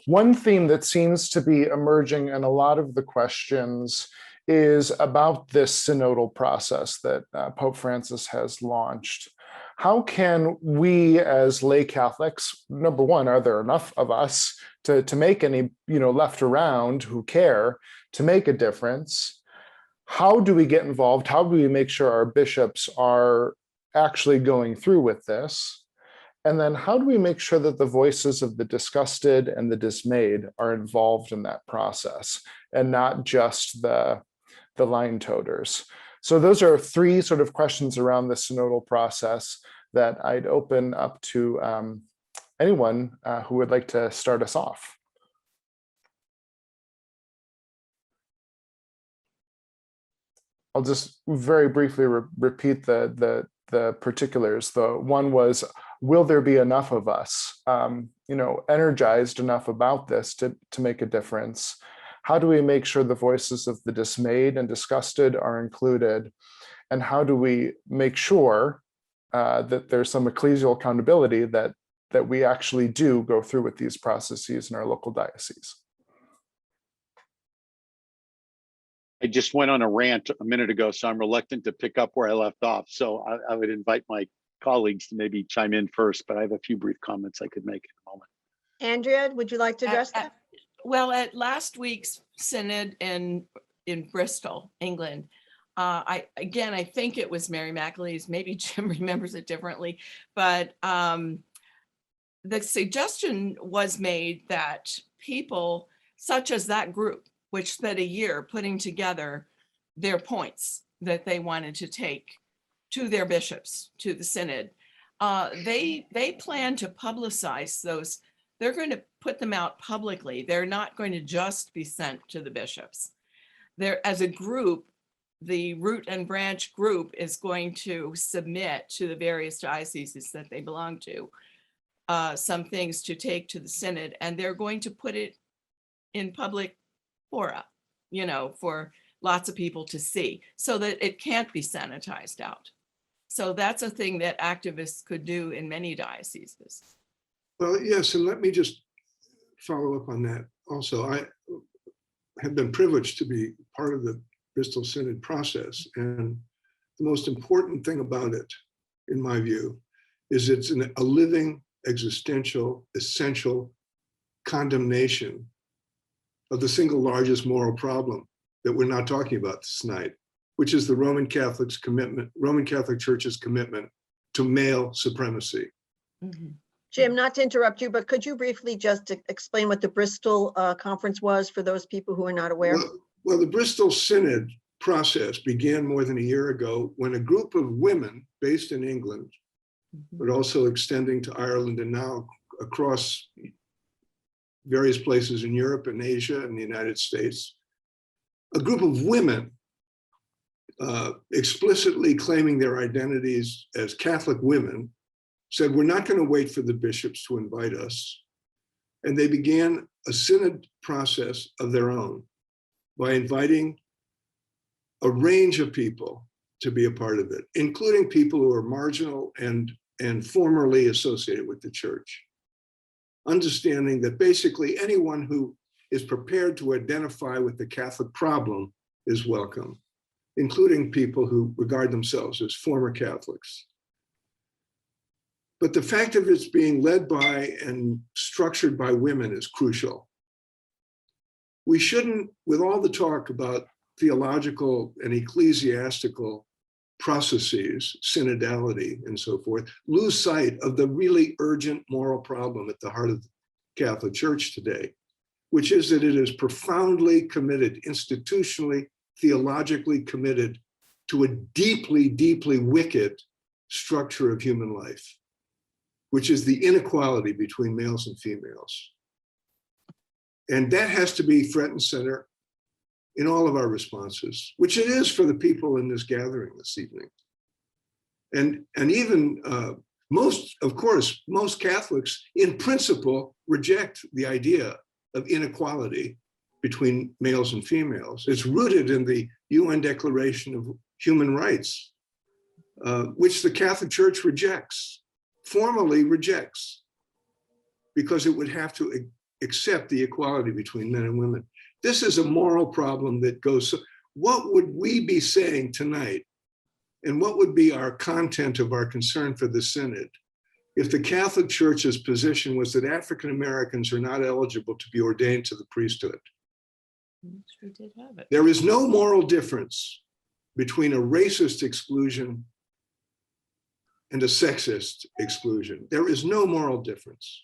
One theme that seems to be emerging in a lot of the questions is about this synodal process that Pope Francis has launched. How can we as lay Catholics, number one, are there enough of us to make any, left around who care to make a difference? How do we get involved? How do we make sure our bishops are actually going through with this? And then how do we make sure that the voices of the disgusted and the dismayed are involved in that process and not just the line toters? So those are three sort of questions around the synodal process that I'd open up to anyone who would like to start us off. I'll just very briefly repeat the particulars. The one was, will there be enough of us, energized enough about this to make a difference? How do we make sure the voices of the dismayed and disgusted are included? And how do we make sure that there's some ecclesial accountability that we actually do go through with these processes in our local diocese? I just went on a rant a minute ago, so I'm reluctant to pick up where I left off. So I would invite my colleagues to maybe chime in first, but I have a few brief comments I could make in a moment. Andrea, would you like to address that? Well, at last week's synod in Bristol, England, I think it was Mary McAleese, maybe Jim remembers it differently, but the suggestion was made that people such as that group, which spent a year putting together their points that they wanted to take to their bishops, to the synod, they plan to publicize those. They're going to put them out publicly. They're not going to just be sent to the bishops. They're, as a group, the root and branch group is going to submit to the various dioceses that they belong to some things to take to the synod, and they're going to put it in public fora, for lots of people to see, so that it can't be sanitized out. So that's a thing that activists could do in many dioceses. Well, yes, and let me just follow up on that. Also, I have been privileged to be part of the Bristol Synod process, and the most important thing about it, in my view, is it's a living, existential, essential condemnation of the single largest moral problem that we're not talking about tonight, which is the Roman Catholic Church's commitment to male supremacy. Mm-hmm. Jim, not to interrupt you, but could you briefly just explain what the Bristol conference was for those people who are not aware? Well, the Bristol Synod process began more than a year ago when a group of women based in England, but also extending to Ireland and now across various places in Europe and Asia and the United States, a group of women explicitly claiming their identities as Catholic women said, we're not going to wait for the bishops to invite us. And they began a synod process of their own by inviting a range of people, to be a part of it, including people who are marginal and formerly associated with the church. Understanding that basically anyone who is prepared to identify with the Catholic problem is welcome, including people who regard themselves as former Catholics. But the fact of it's being led by and structured by women is crucial. We shouldn't, with all the talk about theological and ecclesiastical processes, synodality, and so forth, lose sight of the really urgent moral problem at the heart of the Catholic Church today, which is that it is profoundly committed, institutionally, theologically committed to a deeply, deeply wicked structure of human life, which is the inequality between males and females. And that has to be front and center in all of our responses, which it is for the people in this gathering this evening. And even most Catholics in principle reject the idea of inequality between males and females. It's rooted in the UN Declaration of Human Rights, which the Catholic Church formally rejects, because it would have to accept the equality between men and women. This is a moral problem that goes, so what would we be saying tonight, and what would be our content of our concern for the Synod, if the Catholic Church's position was that African Americans are not eligible to be ordained to the priesthood? Sure did have it. There is no moral difference between a racist exclusion and a sexist exclusion. There is no moral difference.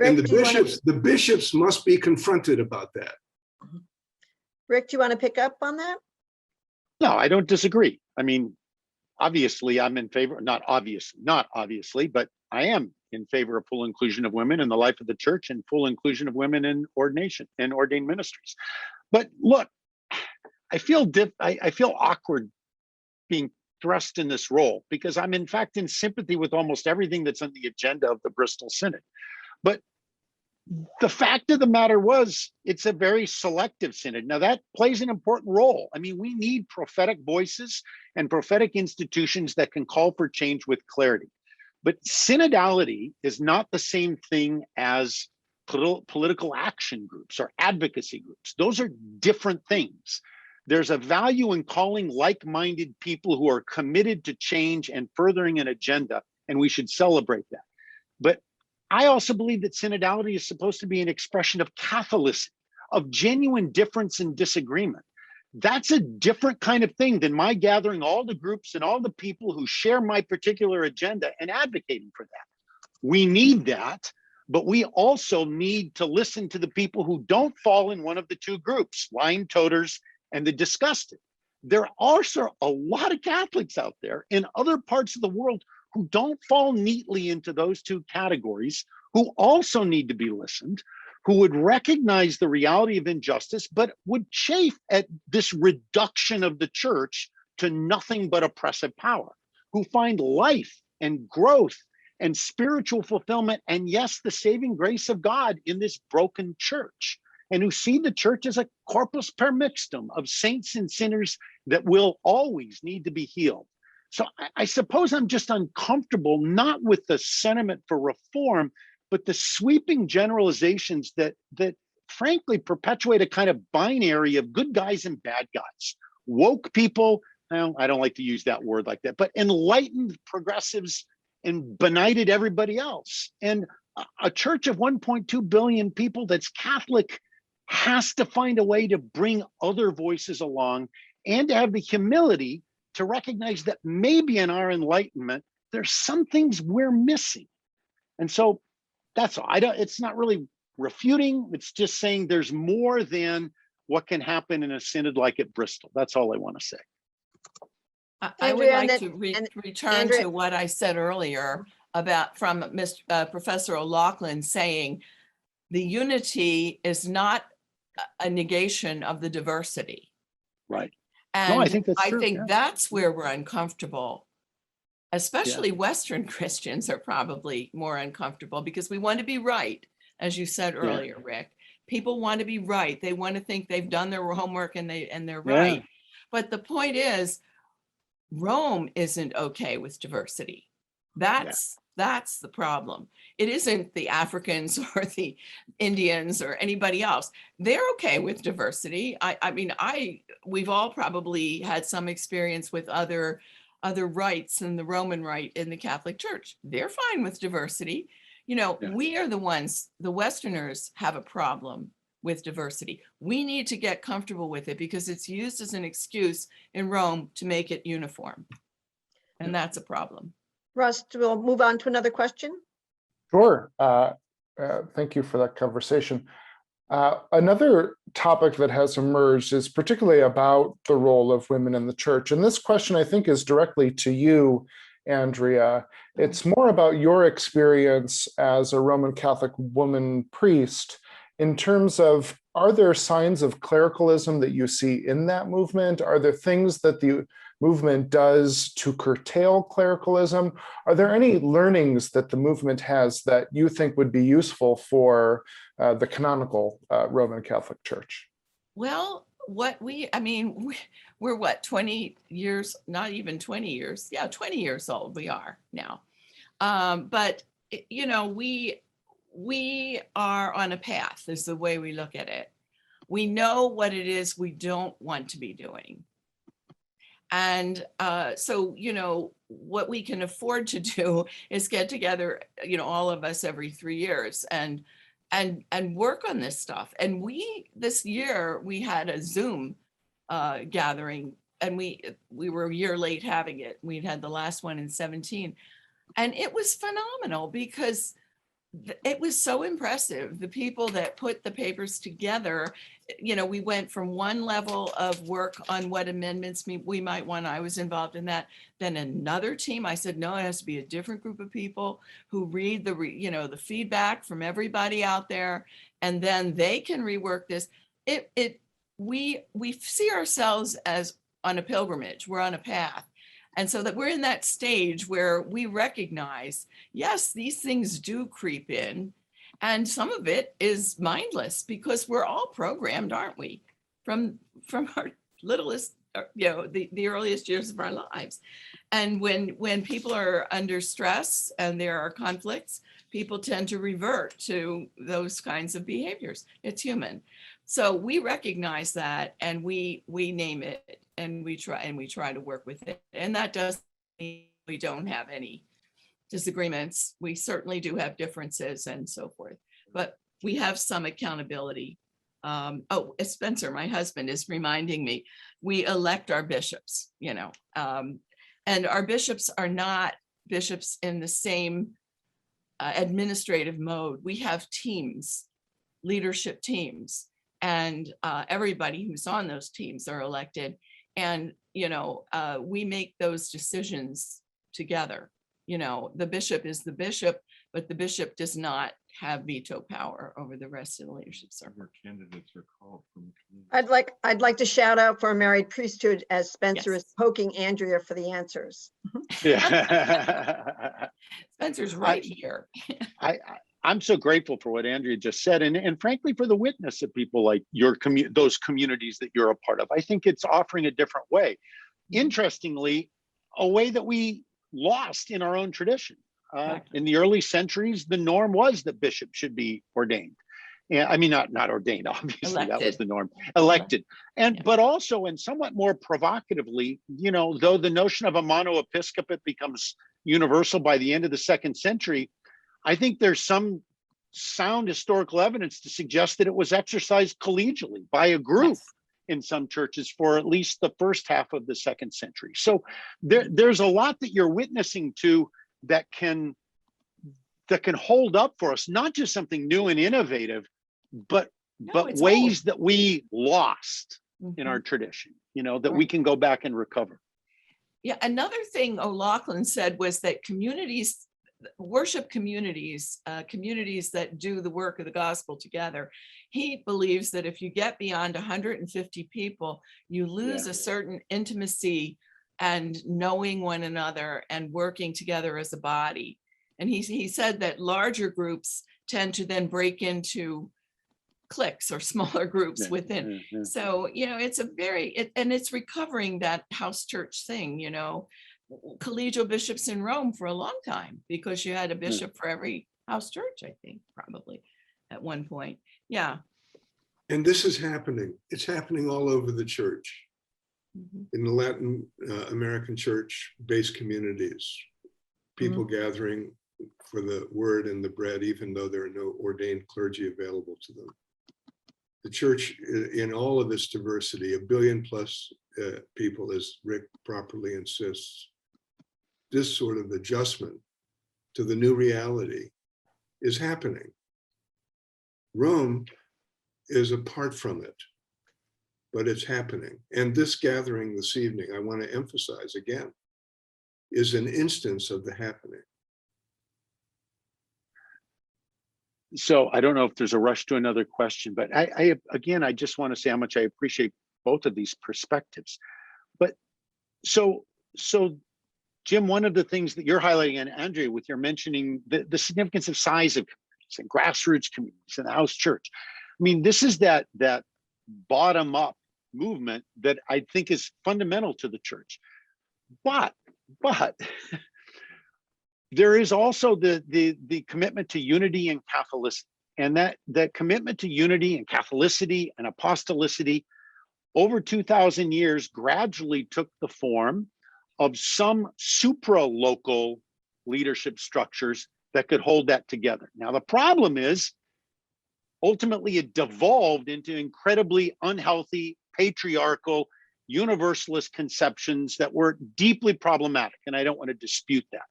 And Rick, the bishops must be confronted about that. Rick, do you want to pick up on that? No, I don't disagree. I mean, obviously I'm in favor, not obviously, but I am in favor of full inclusion of women in the life of the church and full inclusion of women in ordination and ordained ministries. But look, I feel awkward being thrust in this role, because I'm in fact in sympathy with almost everything that's on the agenda of the Bristol Synod. But the fact of the matter was, it's a very selective synod. Now that plays an important role. I mean, we need prophetic voices and prophetic institutions that can call for change with clarity. But synodality is not the same thing as political action groups or advocacy groups. Those are different things. There's a value in calling like-minded people who are committed to change and furthering an agenda, and we should celebrate that. But I also believe that synodality is supposed to be an expression of Catholicity, of genuine difference and disagreement. That's a different kind of thing than my gathering all the groups and all the people who share my particular agenda and advocating for that. We need that, but we also need to listen to the people who don't fall in one of the two groups, lying toters and the disgusted. There are also a lot of Catholics out there in other parts of the world who don't fall neatly into those two categories, who also need to be listened, who would recognize the reality of injustice, but would chafe at this reduction of the church to nothing but oppressive power, who find life and growth and spiritual fulfillment, and yes, the saving grace of God in this broken church, and who see the church as a corpus per mixtum of saints and sinners that will always need to be healed. So I suppose I'm just uncomfortable, not with the sentiment for reform, but the sweeping generalizations that frankly perpetuate a kind of binary of good guys and bad guys. Woke people, well, I don't like to use that word like that, but enlightened progressives and benighted everybody else. And a church of 1.2 billion people that's Catholic has to find a way to bring other voices along and to have the humility to recognize that maybe in our enlightenment, there's some things we're missing. And so that's all. It's not really refuting, it's just saying there's more than what can happen in a synod like at Bristol. That's all I want to say. I would Andrea, like to return Andrea, to what I said earlier about from Professor O'Loughlin saying the unity is not a negation of the diversity. Right. And No, I think that's true. Yeah. That's where we're uncomfortable. Especially Western Christians are probably more uncomfortable because we want to be right, as you said earlier, Rick. People want to be right. They want to think they've done their homework and they're right. But the point is, Rome isn't okay with diversity. That's the problem. It isn't the Africans or the Indians or anybody else. They're okay with diversity. I mean, we've all probably had some experience with other rites than the Roman rite in the Catholic Church. They're fine with diversity. You know, we are the ones, the Westerners have a problem with diversity. We need to get comfortable with it because it's used as an excuse in Rome to make it uniform. And that's a problem. Russ, we'll move on to another question. Sure. Thank you for that conversation. Another topic that has emerged is particularly about the role of women in the church. And this question, I think, is directly to you, Andrea. It's more about your experience as a Roman Catholic woman priest in terms of, are there signs of clericalism that you see in that movement? Are there things that the movement does to curtail clericalism? Are there any learnings that the movement has that you think would be useful for the canonical Roman Catholic Church? Well, we're what, 20 years, not even 20 years. Yeah, 20 years old we are now. But, you know, we are on a path is the way we look at it. We know what it is we don't want to be doing. And so, you know, what we can afford to do is get together, you know, all of us every 3 years and work on this stuff. And this year we had a Zoom gathering, and we were a year late having it. We'd had the last one in 2017, and it was phenomenal because it was so impressive. The people that put the papers together, you know, we went from one level of work on what amendments we might want. I was involved in that. Then another team, I said, no, it has to be a different group of people who read the feedback from everybody out there, and then they can rework this. We see ourselves as on a pilgrimage. We're on a path. And so that we're in that stage where we recognize, yes, these things do creep in, and some of it is mindless because we're all programmed, aren't we? From our littlest, you know, the earliest years of our lives. And when people are under stress and there are conflicts, people tend to revert to those kinds of behaviors. It's human. So we recognize that, and we name it, and we try to work with it. And that doesn't mean we don't have any disagreements. We certainly do have differences and so forth, but we have some accountability. Spencer, my husband, is reminding me, we elect our bishops, you know, and our bishops are not bishops in the same administrative mode. We have teams, leadership teams, and everybody who's on those teams are elected. And, you know, we make those decisions together. You know, the bishop is the bishop, but the bishop does not have veto power over the rest of the leadership circle. Candidates are called from the community. I'd like to shout out for a married priesthood as Spencer Yes. is poking Andrea for the answers. Yeah. Spencer's right here. I'm so grateful for what Andrea just said, and frankly for the witness of people like those communities that you're a part of. I think it's offering a different way. Interestingly, a way that we lost in our own tradition. Exactly. In the early centuries, the norm was that bishops should be ordained. And I mean, not ordained, obviously, Elected. that was the norm, elected. And Yeah. but also, and somewhat more provocatively, you know, though the notion of a monoepiscopate becomes universal by the end of the 2nd century, I think there's some sound historical evidence to suggest that it was exercised collegially by a group Yes. in some churches for at least the first half of the 2nd century. So there's a lot that you're witnessing to that can hold up for us, not just something new and innovative, but it's ways old. that we lost in Mhm. our tradition, you know, that we can go back and recover. Yeah, another thing O'Loughlin said was that communities, worship communities, communities that do the work of the gospel together, he believes that if you get beyond 150 people, you lose a certain intimacy and knowing one another and working together as a body. And he said that larger groups tend to then break into cliques or smaller groups Yeah, within. yeah. So, it's a and it's recovering that house church thing, collegial bishops in Rome for a long time, because you had a bishop for every house church, I think, probably at one point. Yeah. And this is happening. It's happening all over the church. Mhm. In the Latin American church-based communities, people gathering for the word and the bread, even though there are no ordained clergy available to them. The church, in all of its diversity, 1 billion plus people, as Rick properly insists, this sort of adjustment to the new reality is happening. Rome is apart from it, but it's happening. And this gathering this evening, I want to emphasize again, is an instance of the happening. So I don't know if there's a rush to another question, but I just want to say how much I appreciate both of these perspectives. But so Jim, one of the things that you're highlighting, and Andrea, with your mentioning the significance of size of communities and grassroots communities and the house church. I mean, this is that bottom up movement that I think is fundamental to the church. But there is also the commitment to unity and Catholicity, and that commitment to unity and Catholicity and apostolicity over 2,000 years gradually took the form of some supra-local leadership structures that could hold that together. Now, the problem is, ultimately, it devolved into incredibly unhealthy, patriarchal, universalist conceptions that were deeply problematic, and I don't want to dispute that.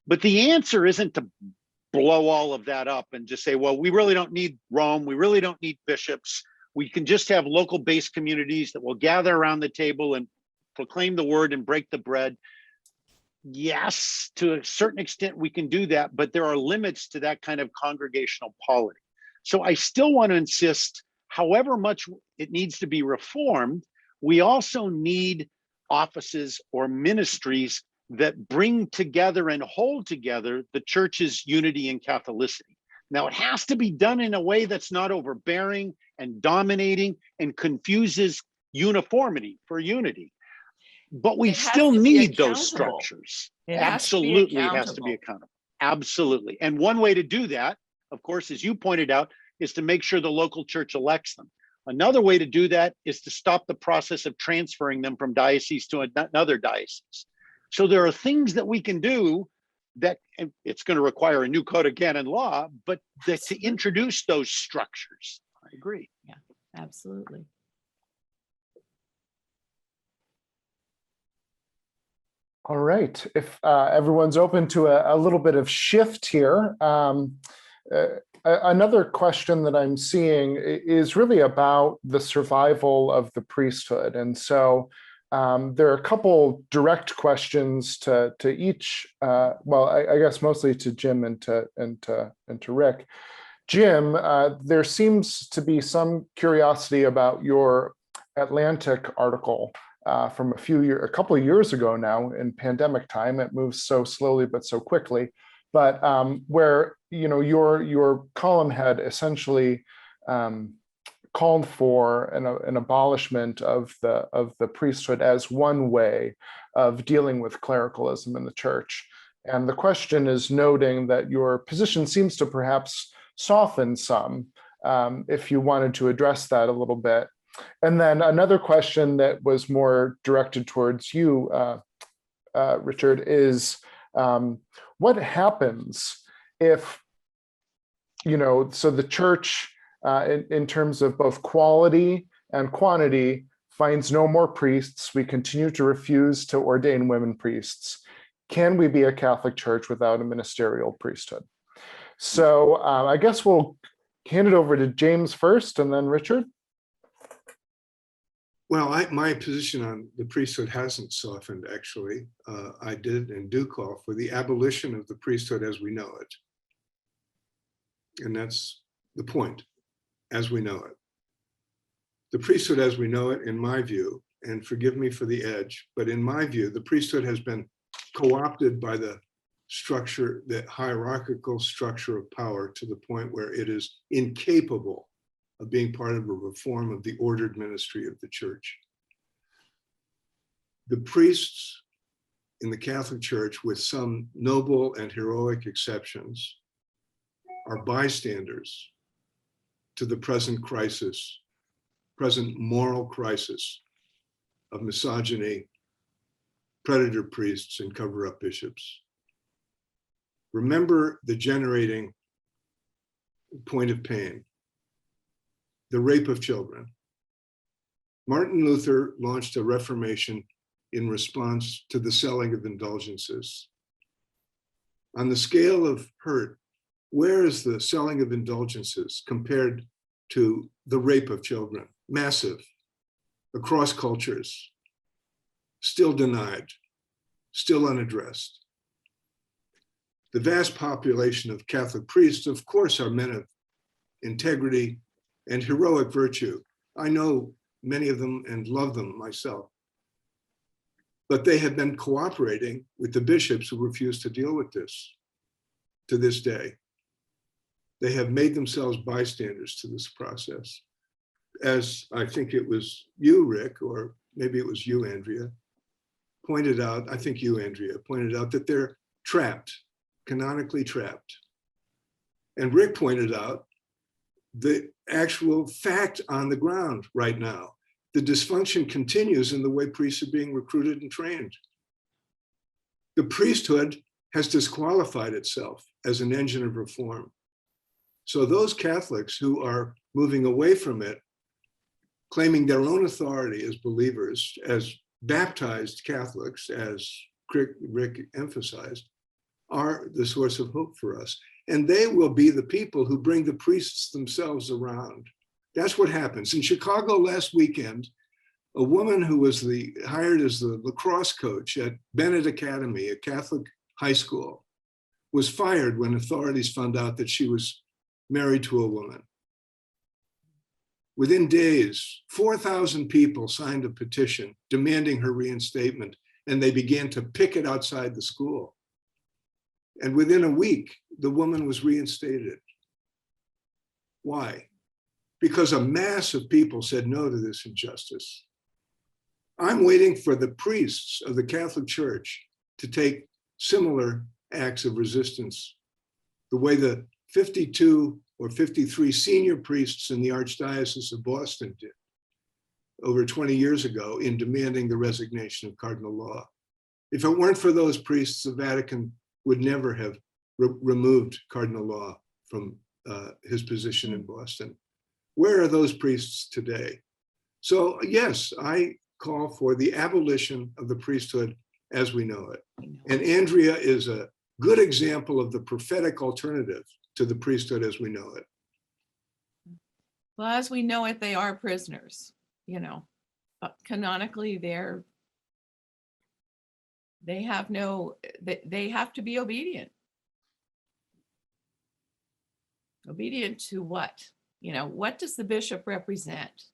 But the answer isn't to blow all of that up and just say, well, we really don't need Rome, we really don't need bishops, we can just have local-based communities that will gather around the table and proclaim the word and break the bread. Yes, to a certain extent we can do that, but there are limits to that kind of congregational polity. So I still want to insist, however much it needs to be reformed, we also need offices or ministries that bring together and hold together the church's unity and Catholicity. Now, it has to be done in a way that's not overbearing and dominating and confuses uniformity for unity. But we still need those structures. Absolutely, it has to be accountable. Absolutely. And one way to do that, of course, as you pointed out, is to make sure the local church elects them. Another way to do that is to stop the process of transferring them from diocese to another diocese. So there are things that we can do that, and it's going to require a new code of canon law, but to introduce those structures. I agree. Yeah, absolutely. All right, if everyone's open to a little bit of shift here, another question that I'm seeing is really about the survival of the priesthood. And so there are a couple direct questions to each, well, I guess mostly to Jim and to Rick. Jim, there seems to be some curiosity about your Atlantic article from a couple of years ago now in pandemic time. It moves so slowly but so quickly, but where your column had essentially called for an abolishment of the priesthood as one way of dealing with clericalism in the church. And the question is noting that your position seems to perhaps soften some, if you wanted to address that a little bit. And then another question that was more directed towards you, Richard, is what happens if, so the church, in terms of both quality and quantity, finds no more priests, we continue to refuse to ordain women priests. Can we be a Catholic church without a ministerial priesthood? So I guess we'll hand it over to James first and then Richard. Well, my position on the priesthood hasn't softened, actually. I did and do call for the abolition of the priesthood as we know it. And that's the point, as we know it. The priesthood as we know it, in my view, and forgive me for the edge, but in my view, the priesthood has been co-opted by the structure, the hierarchical structure of power, to the point where it is incapable of being part of a reform of the ordered ministry of the church. The priests in the Catholic Church, with some noble and heroic exceptions, are bystanders to the present crisis, present moral crisis of misogyny, predator priests, and cover-up bishops. Remember the generating point of pain, the rape of children. Martin Luther launched a reformation in response to the selling of indulgences. On the scale of hurt, where is the selling of indulgences compared to the rape of children? Massive, across cultures, still denied, still unaddressed. The vast population of Catholic priests, of course, are men of integrity and heroic virtue. I know many of them and love them myself. But they have been cooperating with the bishops who refuse to deal with this to this day. They have made themselves bystanders to this process. As I think it was you, Rick, or maybe it was you, Andrea, pointed out, I think you, Andrea, pointed out that they're trapped, canonically trapped. And Rick pointed out the actual fact on the ground right now. The dysfunction continues in the way priests are being recruited and trained. The priesthood has disqualified itself as an engine of reform. So those Catholics who are moving away from it, claiming their own authority as believers, as baptized Catholics, as Rick emphasized, are the source of hope for us. And they will be the people who bring the priests themselves around. That's what happens. In Chicago last weekend, a woman who was hired as the lacrosse coach at Bennett Academy, a Catholic high school, was fired when authorities found out that she was married to a woman. Within days, 4,000 people signed a petition demanding her reinstatement, and they began to picket outside the school. And within a week, the woman was reinstated. Why? Because a mass of people said no to this injustice. I'm waiting for the priests of the Catholic Church to take similar acts of resistance, the way the 52 or 53 senior priests in the Archdiocese of Boston did over 20 years ago in demanding the resignation of Cardinal Law. If it weren't for those priests, the Vatican would never have removed Cardinal Law from his position in Boston. Where are those priests today? So yes, I call for the abolition of the priesthood as we know it. And Andrea is a good example of the prophetic alternative to the priesthood as we know it. Well, as we know it, they are prisoners, canonically they have to be obedient. Obedient to what? What does the bishop represent?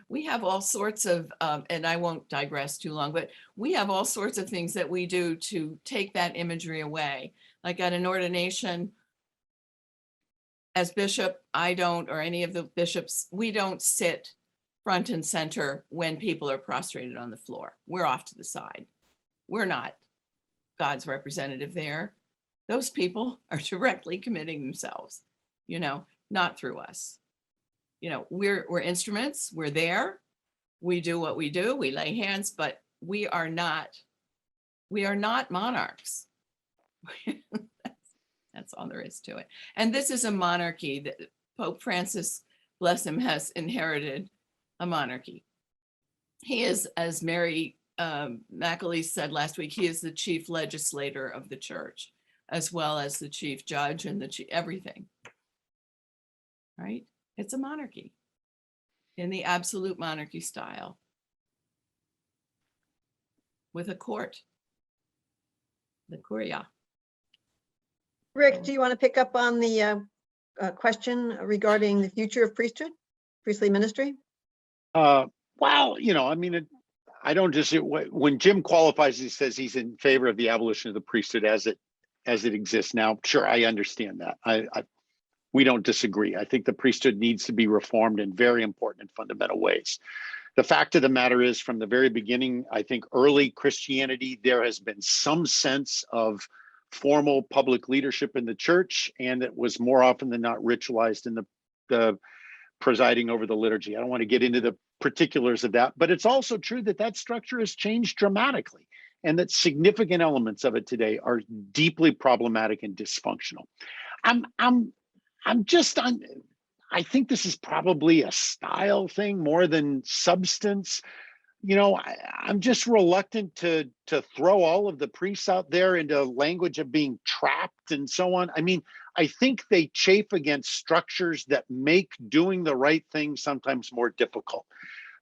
We have all sorts of, and I won't digress too long, but we have all sorts of things that we do to take that imagery away. Like at an ordination, as bishop, I don't, or any of the bishops, we don't sit front and center when people are prostrated on the floor. We're off to the side. We're not God's representative there. Those people are directly committing themselves, not through us. We're instruments, we're there, we do what we do, we lay hands, but we are not monarchs. That's all there is to it. And this is a monarchy that Pope Francis, bless him, has inherited a monarchy. He is, as Mary McAleese said last week, he is the chief legislator of the church, as well as the chief judge and the chief everything, right? It's a monarchy in the absolute monarchy style with a court, the curia. Rick, do you want to pick up on the question regarding the future of priesthood, priestly ministry? Well, I don't just, when Jim qualifies, he says he's in favor of the abolition of the priesthood as it exists now. Sure, I understand that. we don't disagree. I think the priesthood needs to be reformed in very important and fundamental ways. The fact of the matter is, from the very beginning, I think early Christianity, there has been some sense of formal public leadership in the church, and it was more often than not ritualized in the presiding over the liturgy. I don't want to get into the particulars of that, but it's also true that that structure has changed dramatically, and that significant elements of it today are deeply problematic and dysfunctional. I think this is probably a style thing more than substance. I'm just reluctant to throw all of the priests out there into language of being trapped and so on. I mean, I think they chafe against structures that make doing the right thing sometimes more difficult.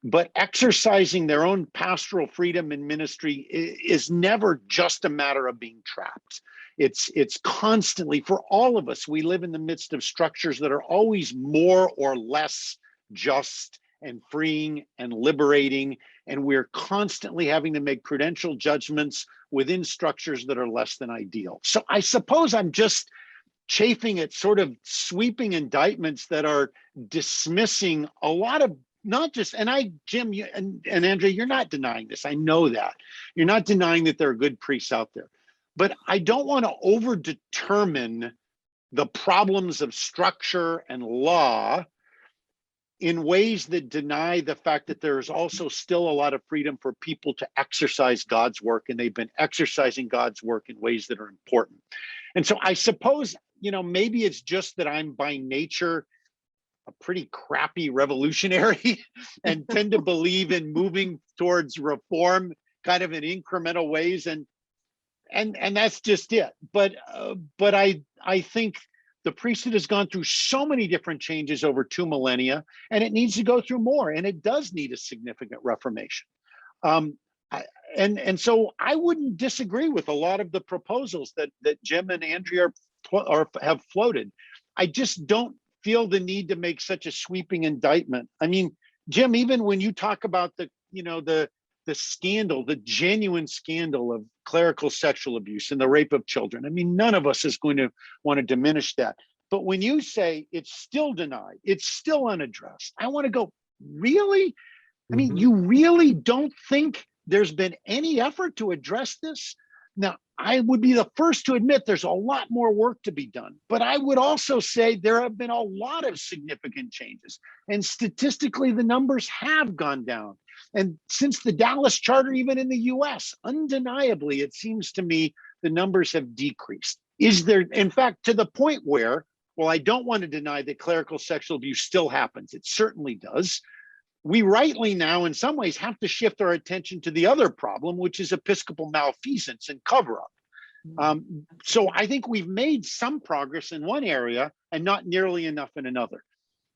But exercising their own pastoral freedom in ministry is never just a matter of being trapped. It's constantly, for all of us, we live in the midst of structures that are always more or less just and freeing and liberating. And we're constantly having to make prudential judgments within structures that are less than ideal. So I suppose I'm just chafing at sort of sweeping indictments that are dismissing a lot of not just, Jim, and Andrea, you're not denying this. I know that. You're not denying that there are good priests out there. But I don't want to overdetermine the problems of structure and law in ways that deny the fact that there is also still a lot of freedom for people to exercise God's work, and they've been exercising God's work in ways that are important. And so I suppose, maybe it's just that I'm by nature a pretty crappy revolutionary and tend to believe in moving towards reform kind of in incremental ways, and that's just it. But I think the priesthood has gone through so many different changes over 2 millennia, and it needs to go through more, and it does need a significant reformation. And so I wouldn't disagree with a lot of the proposals that Jim and Andrea have floated. I just don't feel the need to make such a sweeping indictment. I mean, Jim, even when you talk about the scandal, the genuine scandal of clerical sexual abuse and the rape of children, I mean, none of us is going to want to diminish that. But when you say it's still denied, it's still unaddressed, I want to go, really? I mean, you really don't think there's been any effort to address this? Now, I would be the first to admit there's a lot more work to be done, but I would also say there have been a lot of significant changes, and statistically, the numbers have gone down. And since the Dallas Charter, even in the US, undeniably, it seems to me the numbers have decreased. Is there, in fact, to the point where, well, I don't want to deny that clerical sexual abuse still happens. It certainly does. We rightly now, in some ways, have to shift our attention to the other problem, which is episcopal malfeasance and cover-up. So I think we've made some progress in one area and not nearly enough in another.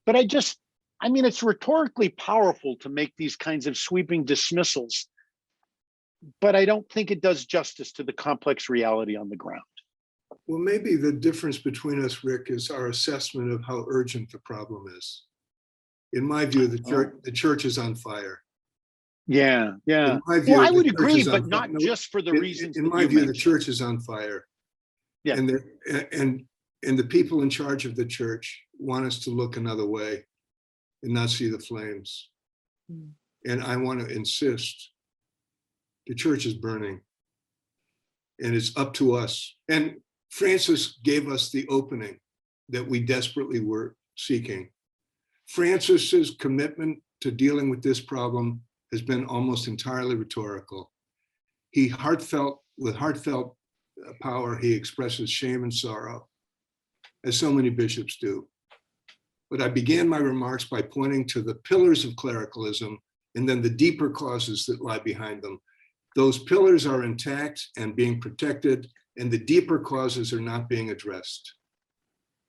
But it's rhetorically powerful to make these kinds of sweeping dismissals, but I don't think it does justice to the complex reality on the ground. Well, maybe the difference between us, Rick, is our assessment of how urgent the problem is. In my view, the church is on fire. Yeah. In my view, well, I would the church agree, is but on not fire. just for the reasons. In my view, the church is on fire. Yeah. And the people in charge of the church want us to look another way and not see the flames. And I want to insist, the church is burning, and it's up to us. And Francis gave us the opening that we desperately were seeking. Francis's commitment to dealing with this problem has been almost entirely rhetorical. With heartfelt power, he expresses shame and sorrow, as so many bishops do. But I began my remarks by pointing to the pillars of clericalism and then the deeper causes that lie behind them. Those pillars are intact and being protected, and the deeper causes are not being addressed.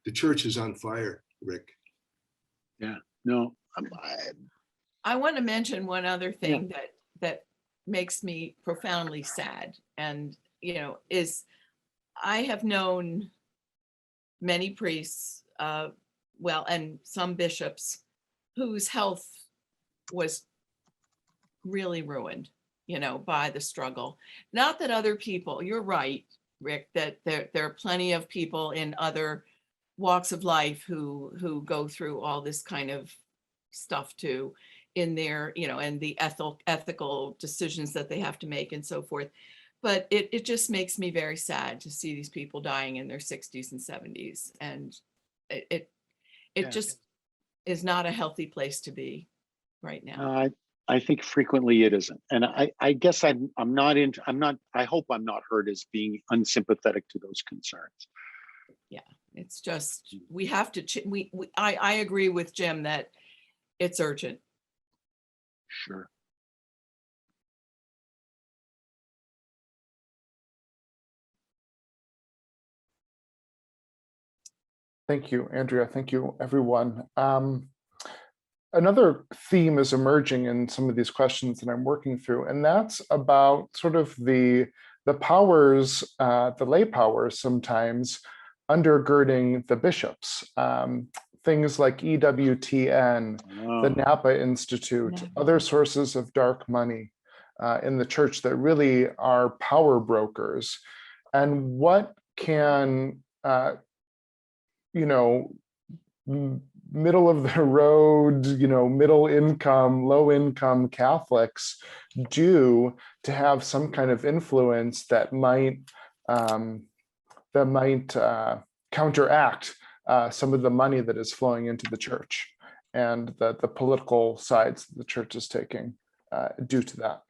The church is on fire, Rick. Yeah, no. I want to mention one other thing that makes me profoundly sad, and is I have known many priests, and some bishops whose health was really ruined, by the struggle. Not that other people, you're right, Rick, that there are plenty of people in other walks of life who go through all this kind of stuff too in their, and the ethical decisions that they have to make and so forth. But it just makes me very sad to see these people dying in their 60s and 70s. And it Yeah. just is not a healthy place to be right now. I think frequently it isn't. And I guess I hope I'm not heard as being unsympathetic to those concerns. Yeah, it's just, we have to, I agree with Jim that it's urgent. Sure. Thank you, Andrea. Thank you, everyone. Another theme is emerging in some of these questions that I'm working through, and that's about sort of the powers, the lay powers sometimes undergirding the bishops. Things like EWTN, the Napa Institute, other sources of dark money in the church that really are power brokers. And what can, middle of the road, middle income, low income Catholics do to have some kind of influence that might counteract some of the money that is flowing into the church and the political sides the church is taking due to that.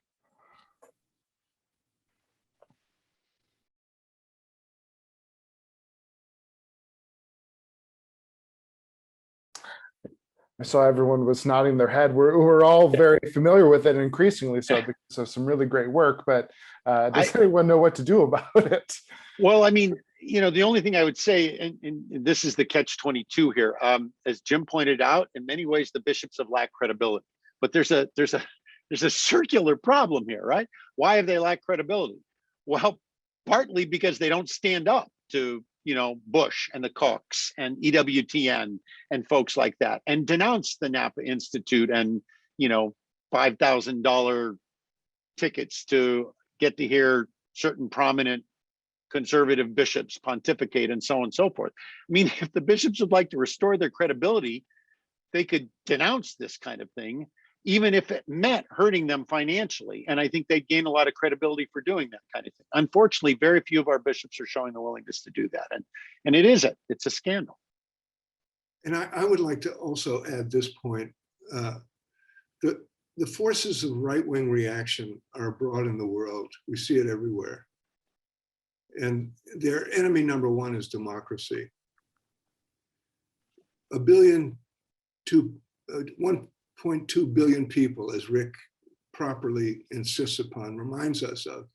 I saw everyone was nodding their head. We're all very familiar with it, and increasingly so because of some really great work, but does anyone know what to do about it? Well, I mean, the only thing I would say, and this is the catch-22 here, as Jim pointed out, in many ways, the bishops have lacked credibility, but there's a circular problem here, right? Why have they lacked credibility? Well, partly because they don't stand up to Bush and the Kochs and EWTN and folks like that, and denounce the Napa Institute and $5,000 tickets to get to hear certain prominent conservative bishops pontificate and so on and so forth. I mean, if the bishops would like to restore their credibility, they could denounce this kind of thing, even if it meant hurting them financially. And I think they'd gain a lot of credibility for doing that kind of thing. Unfortunately, very few of our bishops are showing the willingness to do that. And it's a scandal. And I would like to also add this point. The forces of right-wing reaction are abroad in the world. We see it everywhere. And their enemy number one is democracy. 1.2 billion people, as Rick properly insists upon, reminds us of.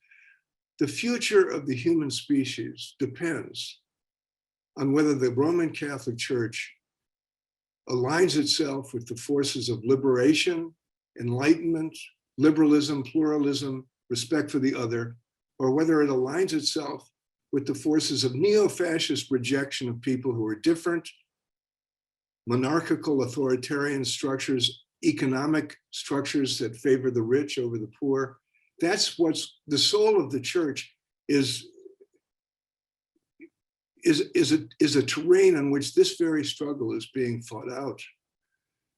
The future of the human species depends on whether the Roman Catholic Church aligns itself with the forces of liberation, enlightenment, liberalism, pluralism, respect for the other, or whether it aligns itself with the forces of neo-fascist rejection of people who are different, monarchical authoritarian structures, economic structures that favor the rich over the poor. That's what's the soul of the church is a terrain on which this very struggle is being fought out.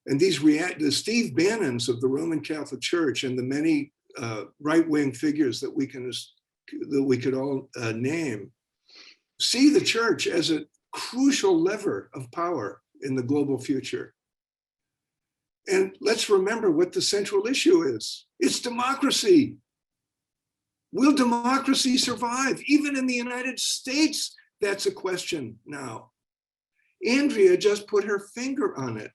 And the Steve Bannons of the Roman Catholic Church and the many right-wing figures that we could all name see the church as a crucial lever of power in the global future. And let's remember what the central issue is. It's democracy. Will democracy survive? Even in the United States, that's a question now. Andrea just put her finger on it.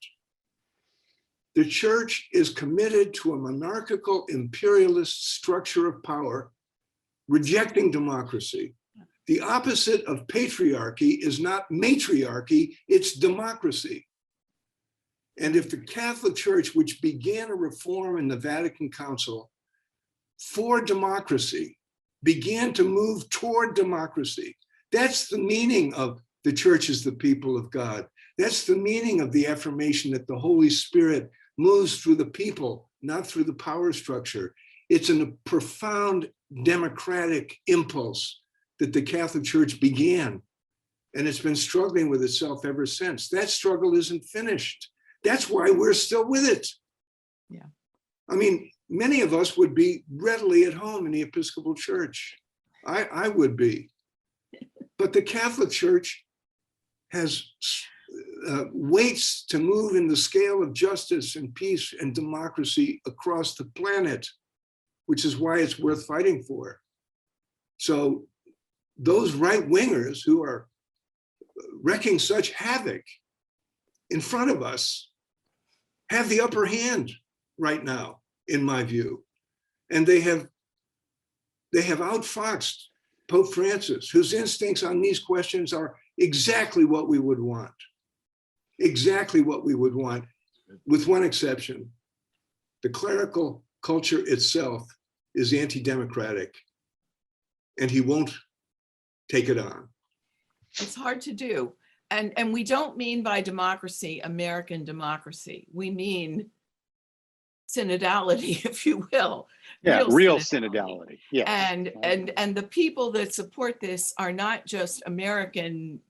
The church is committed to a monarchical imperialist structure of power, rejecting democracy. The opposite of patriarchy is not matriarchy, it's democracy. And if the Catholic Church, which began a reform in the Vatican Council for democracy, began to move toward democracy, that's the meaning of the church is the people of God. That's the meaning of the affirmation that the Holy Spirit moves through the people, not through the power structure. It's a profound democratic impulse that the Catholic Church began And it's been struggling with itself ever since. That struggle isn't finished. That's why we're still with it. Yeah. I mean, many of us would be readily at home in the Episcopal Church. I would be. But the Catholic Church has waits to move in the scale of justice and peace and democracy across the planet, which is why it's worth fighting for. So those right-wingers who are wreaking such havoc in front of us have the upper hand right now, in my view. And they have outfoxed Pope Francis, whose instincts on these questions are exactly what we would want. Exactly what we would want, with one exception. The clerical culture itself is anti-democratic, and he won't take it on. It's hard to do. And we don't mean by democracy, American democracy. We mean synodality, if you will. Yeah, real synodality. Yeah. And the people that support this are not just American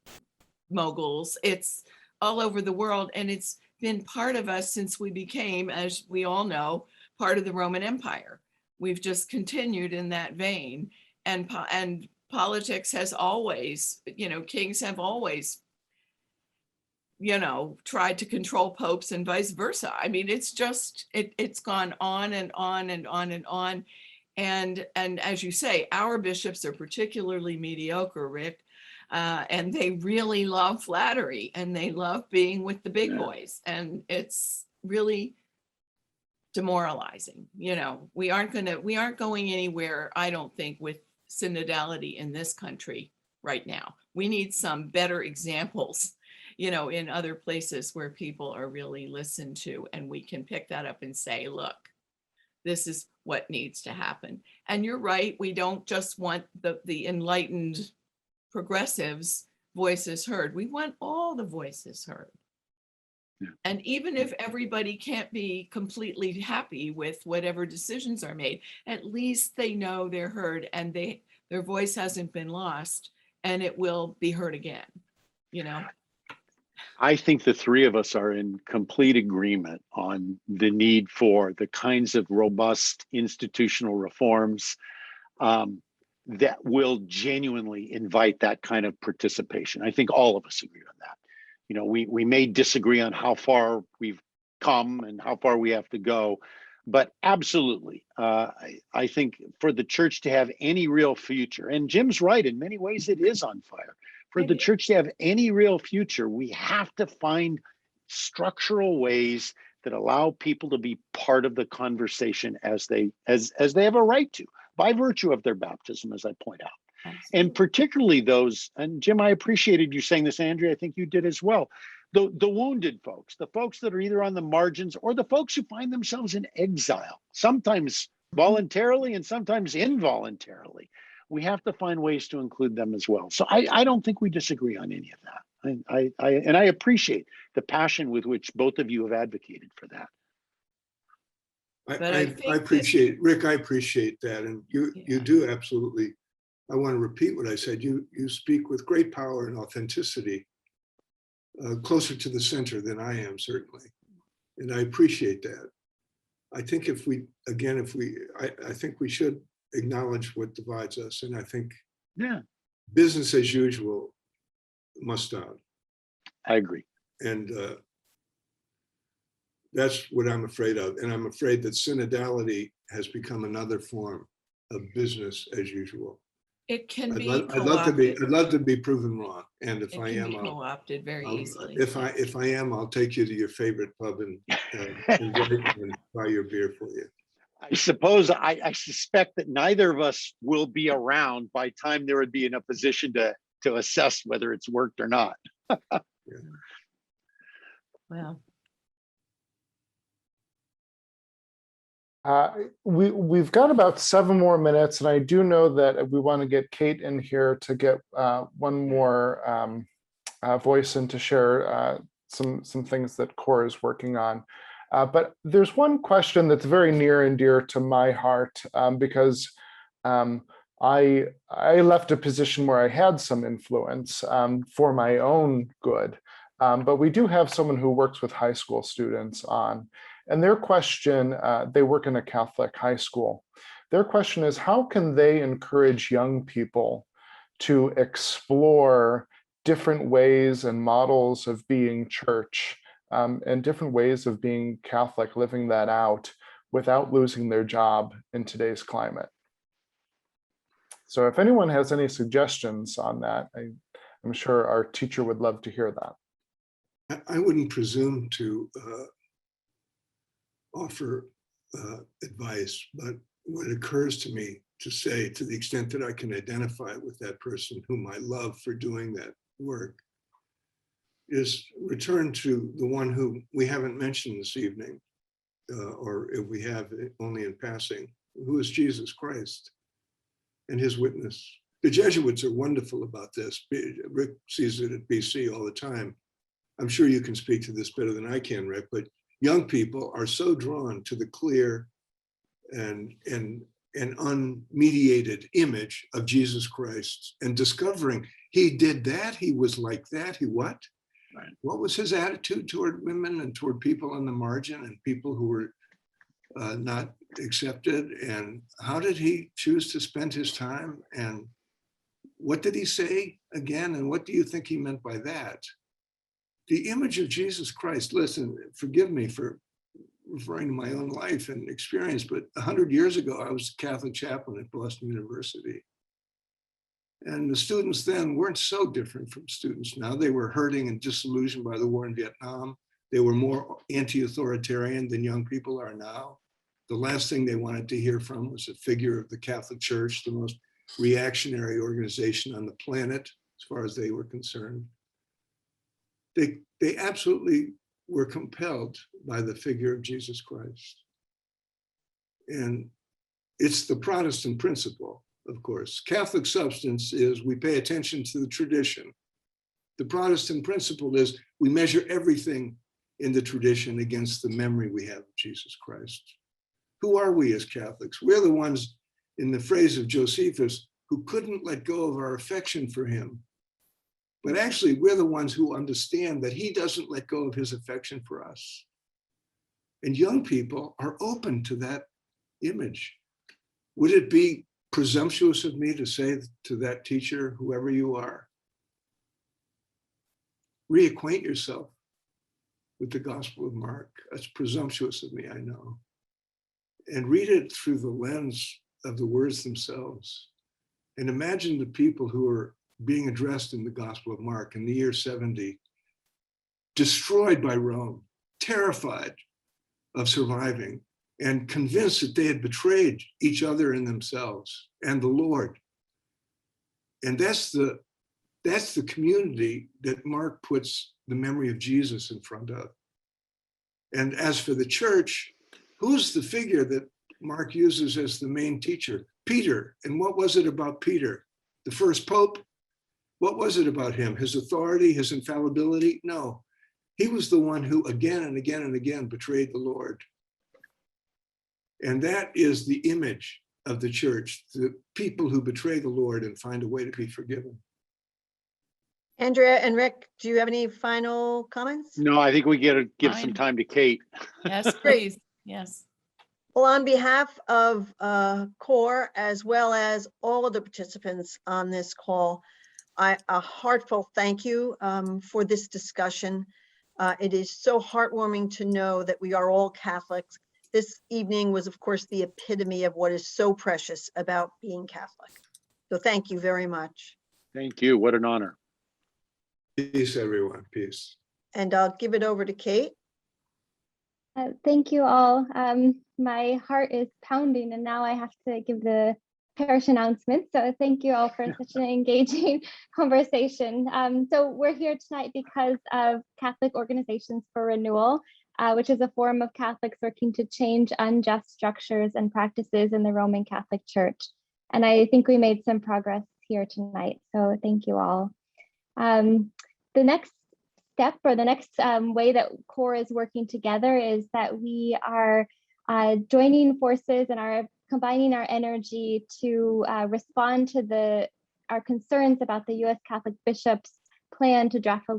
moguls, it's all over the world. And it's been part of us since we became, as we all know, part of the Roman Empire. We've just continued in that vein. And politics has always, kings have always, tried to control popes and vice versa. I mean, it's just, it's gone on and on and on and on. And as you say, our bishops are particularly mediocre, Rick, and they really love flattery and they love being with the big boys. And it's really demoralizing. We aren't going anywhere, I don't think, with synodality in this country right now. We need some better examples, in other places where people are really listened to, and we can pick that up and say, look, this is what needs to happen. And you're right, we don't just want the enlightened progressives' voices heard. We want all the voices heard. Yeah. And even if everybody can't be completely happy with whatever decisions are made, at least they know they're heard and their voice hasn't been lost, and it will be heard again, I think the three of us are in complete agreement on the need for the kinds of robust institutional reforms that will genuinely invite that kind of participation. I think all of us agree on that. We may disagree on how far we've come and how far we have to go, but absolutely, I think for the church to have any real future, and Jim's right, in many ways it is on fire. For the church to have any real future, we have to find structural ways that allow people to be part of the conversation as they have a right to, by virtue of their baptism, as I point out. Absolutely. And particularly those, and Jim, I appreciated you saying this, Andrea, I think you did as well, the wounded folks, the folks that are either on the margins or the folks who find themselves in exile, sometimes voluntarily and sometimes involuntarily. We have to find ways to include them as well. So I don't think we disagree on any of that. I appreciate the passion with which both of you have advocated for that. I appreciate, Rick, I appreciate that. And you do absolutely. I want to repeat what I said. You speak with great power and authenticity, closer to the center than I am, certainly. And I appreciate that. I think I think we should acknowledge what divides us. And I think business as usual must stop. I agree. And that's what I'm afraid of. And I'm afraid that synodality has become another form of business as usual. It can be I'd love to be proven wrong. And if I am, co-opted very easily. If I am, I'll take you to your favorite pub and buy your beer for you. I suppose I suspect that neither of us will be around by time there would be in a position to assess whether it's worked or not. Well, we've got about 7 more minutes, and I do know that we want to get Kate in here to get one more voice and to share some things that CORE is working on. But there's one question that's very near and dear to my heart, because I left a position where I had some influence for my own good. But we do have someone who works with high school students on, and their question, they work in a Catholic high school. Their question is, how can they encourage young people to explore different ways and models of being church and different ways of being Catholic, living that out without losing their job in today's climate? So if anyone has any suggestions on that, I'm sure our teacher would love to hear that. I wouldn't presume to offer advice, but what occurs to me to say, to the extent that I can identify with that person whom I love for doing that work, is return to the one who we haven't mentioned this evening, or if we have, only in passing, who is Jesus Christ and his witness. The Jesuits are wonderful about this. Rick sees it at BC all the time. I'm sure you can speak to this better than I can, Rick, but young people are so drawn to the clear and unmediated image of Jesus Christ and discovering he did that, he was like that, he what? Right. What was his attitude toward women and toward people on the margin and people who were not accepted? And how did he choose to spend his time? And what did he say again? And what do you think he meant by that? The image of Jesus Christ, listen, forgive me for referring to my own life and experience, but 100 years ago, I was a Catholic chaplain at Boston University. And the students then weren't so different from students now. They were hurting and disillusioned by the war in Vietnam. They were more anti-authoritarian than young people are now. The last thing they wanted to hear from was a figure of the Catholic Church, the most reactionary organization on the planet, as far as they were concerned. They absolutely were compelled by the figure of Jesus Christ. And it's the Protestant principle, of course. Catholic substance is we pay attention to the tradition. The Protestant principle is we measure everything in the tradition against the memory we have of Jesus Christ. Who are we as Catholics? We're the ones, in the phrase of Josephus, who couldn't let go of our affection for him. But actually, we're the ones who understand that he doesn't let go of his affection for us. And young people are open to that image. Would it be presumptuous of me to say to that teacher, whoever you are, reacquaint yourself with the Gospel of Mark? That's presumptuous of me, I know. And read it through the lens of the words themselves. And imagine the people who are being addressed in the Gospel of Mark in the year 70, destroyed by Rome, terrified of surviving, and convinced that they had betrayed each other and themselves and the Lord. And that's the community that Mark puts the memory of Jesus in front of. And as for the church, who's the figure that Mark uses as the main teacher? Peter. And what was it about Peter? The first pope? What was it about him? His authority, his infallibility? No, he was the one who again and again and again betrayed the Lord. And that is the image of the church, the people who betray the Lord and find a way to be forgiven. Andrea and Rick, do you have any final comments? No, I think we get to give some Fine. time to Kate. Yes, please. Yes. Well, on behalf of CORE, as well as all of the participants on this call, a heartfelt thank you for this discussion. It is so heartwarming to know that we are all Catholics. This evening was, of course, the epitome of what is so precious about being Catholic. So thank you very much. Thank you. What an honor. Peace, everyone. Peace. And I'll give it over to Kate. Thank you all. My heart is pounding and now I have to give the parish announcement. So thank you all for such an engaging conversation. So we're here tonight because of Catholic Organizations for Renewal, which is a forum of Catholics working to change unjust structures and practices in the Roman Catholic Church. And I think we made some progress here tonight. So thank you all. The next step, or the next way that CORE is working together, is that we are joining forces and are combining our energy to respond to our concerns about the U.S. Catholic bishops' plan to draft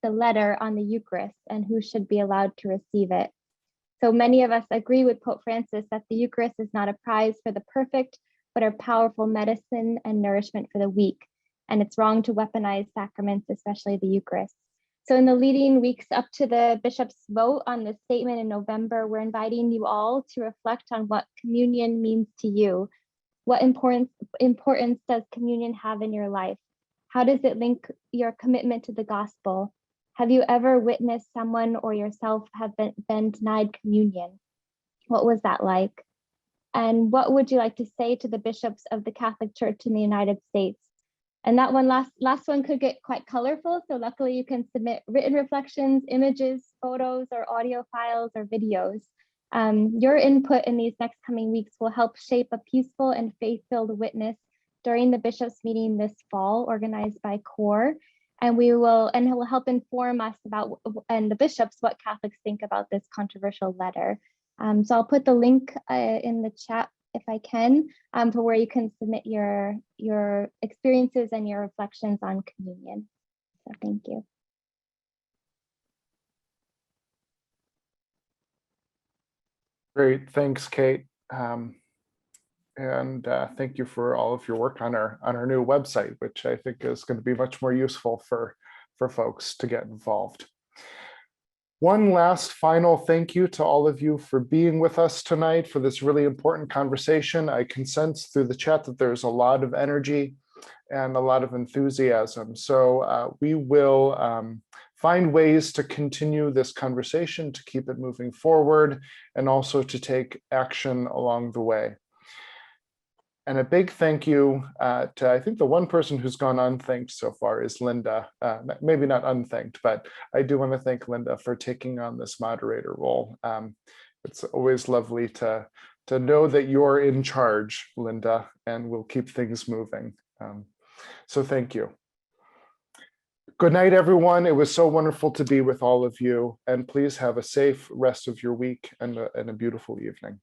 a letter on the Eucharist and who should be allowed to receive it. So many of us agree with Pope Francis that the Eucharist is not a prize for the perfect, but a powerful medicine and nourishment for the weak. And it's wrong to weaponize sacraments, especially the Eucharist. So in the leading weeks up to the bishop's vote on the statement in November, we're inviting you all to reflect on what communion means to you. What importance does communion have in your life? How does it link your commitment to the gospel? Have you ever witnessed someone or yourself have been denied communion? What was that like? And what would you like to say to the bishops of the Catholic Church in the United States? And that one last one could get quite colorful. So luckily you can submit written reflections, images, photos, or audio files or videos. Your input in these next coming weeks will help shape a peaceful and faith-filled witness during the bishops' meeting this fall, organized by CORE. And it will help inform us about, and the bishops, what Catholics think about this controversial letter. So I'll put the link in the chat if I can, for where you can submit your experiences and your reflections on communion. So thank you. Great, thanks, Kate. And thank you for all of your work on our new website, which I think is going to be much more useful for folks to get involved. One last final thank you to all of you for being with us tonight for this really important conversation. I can sense through the chat that there's a lot of energy and a lot of enthusiasm. So we will find ways to continue this conversation, to keep it moving forward, and also to take action along the way. And a big thank you to, I think the one person who's gone unthanked so far is Linda. Maybe not unthanked, but I do want to thank Linda for taking on this moderator role. It's always lovely to know that you're in charge, Linda, and we'll keep things moving. So thank you. Good night, everyone. It was so wonderful to be with all of you, and please have a safe rest of your week and a beautiful evening.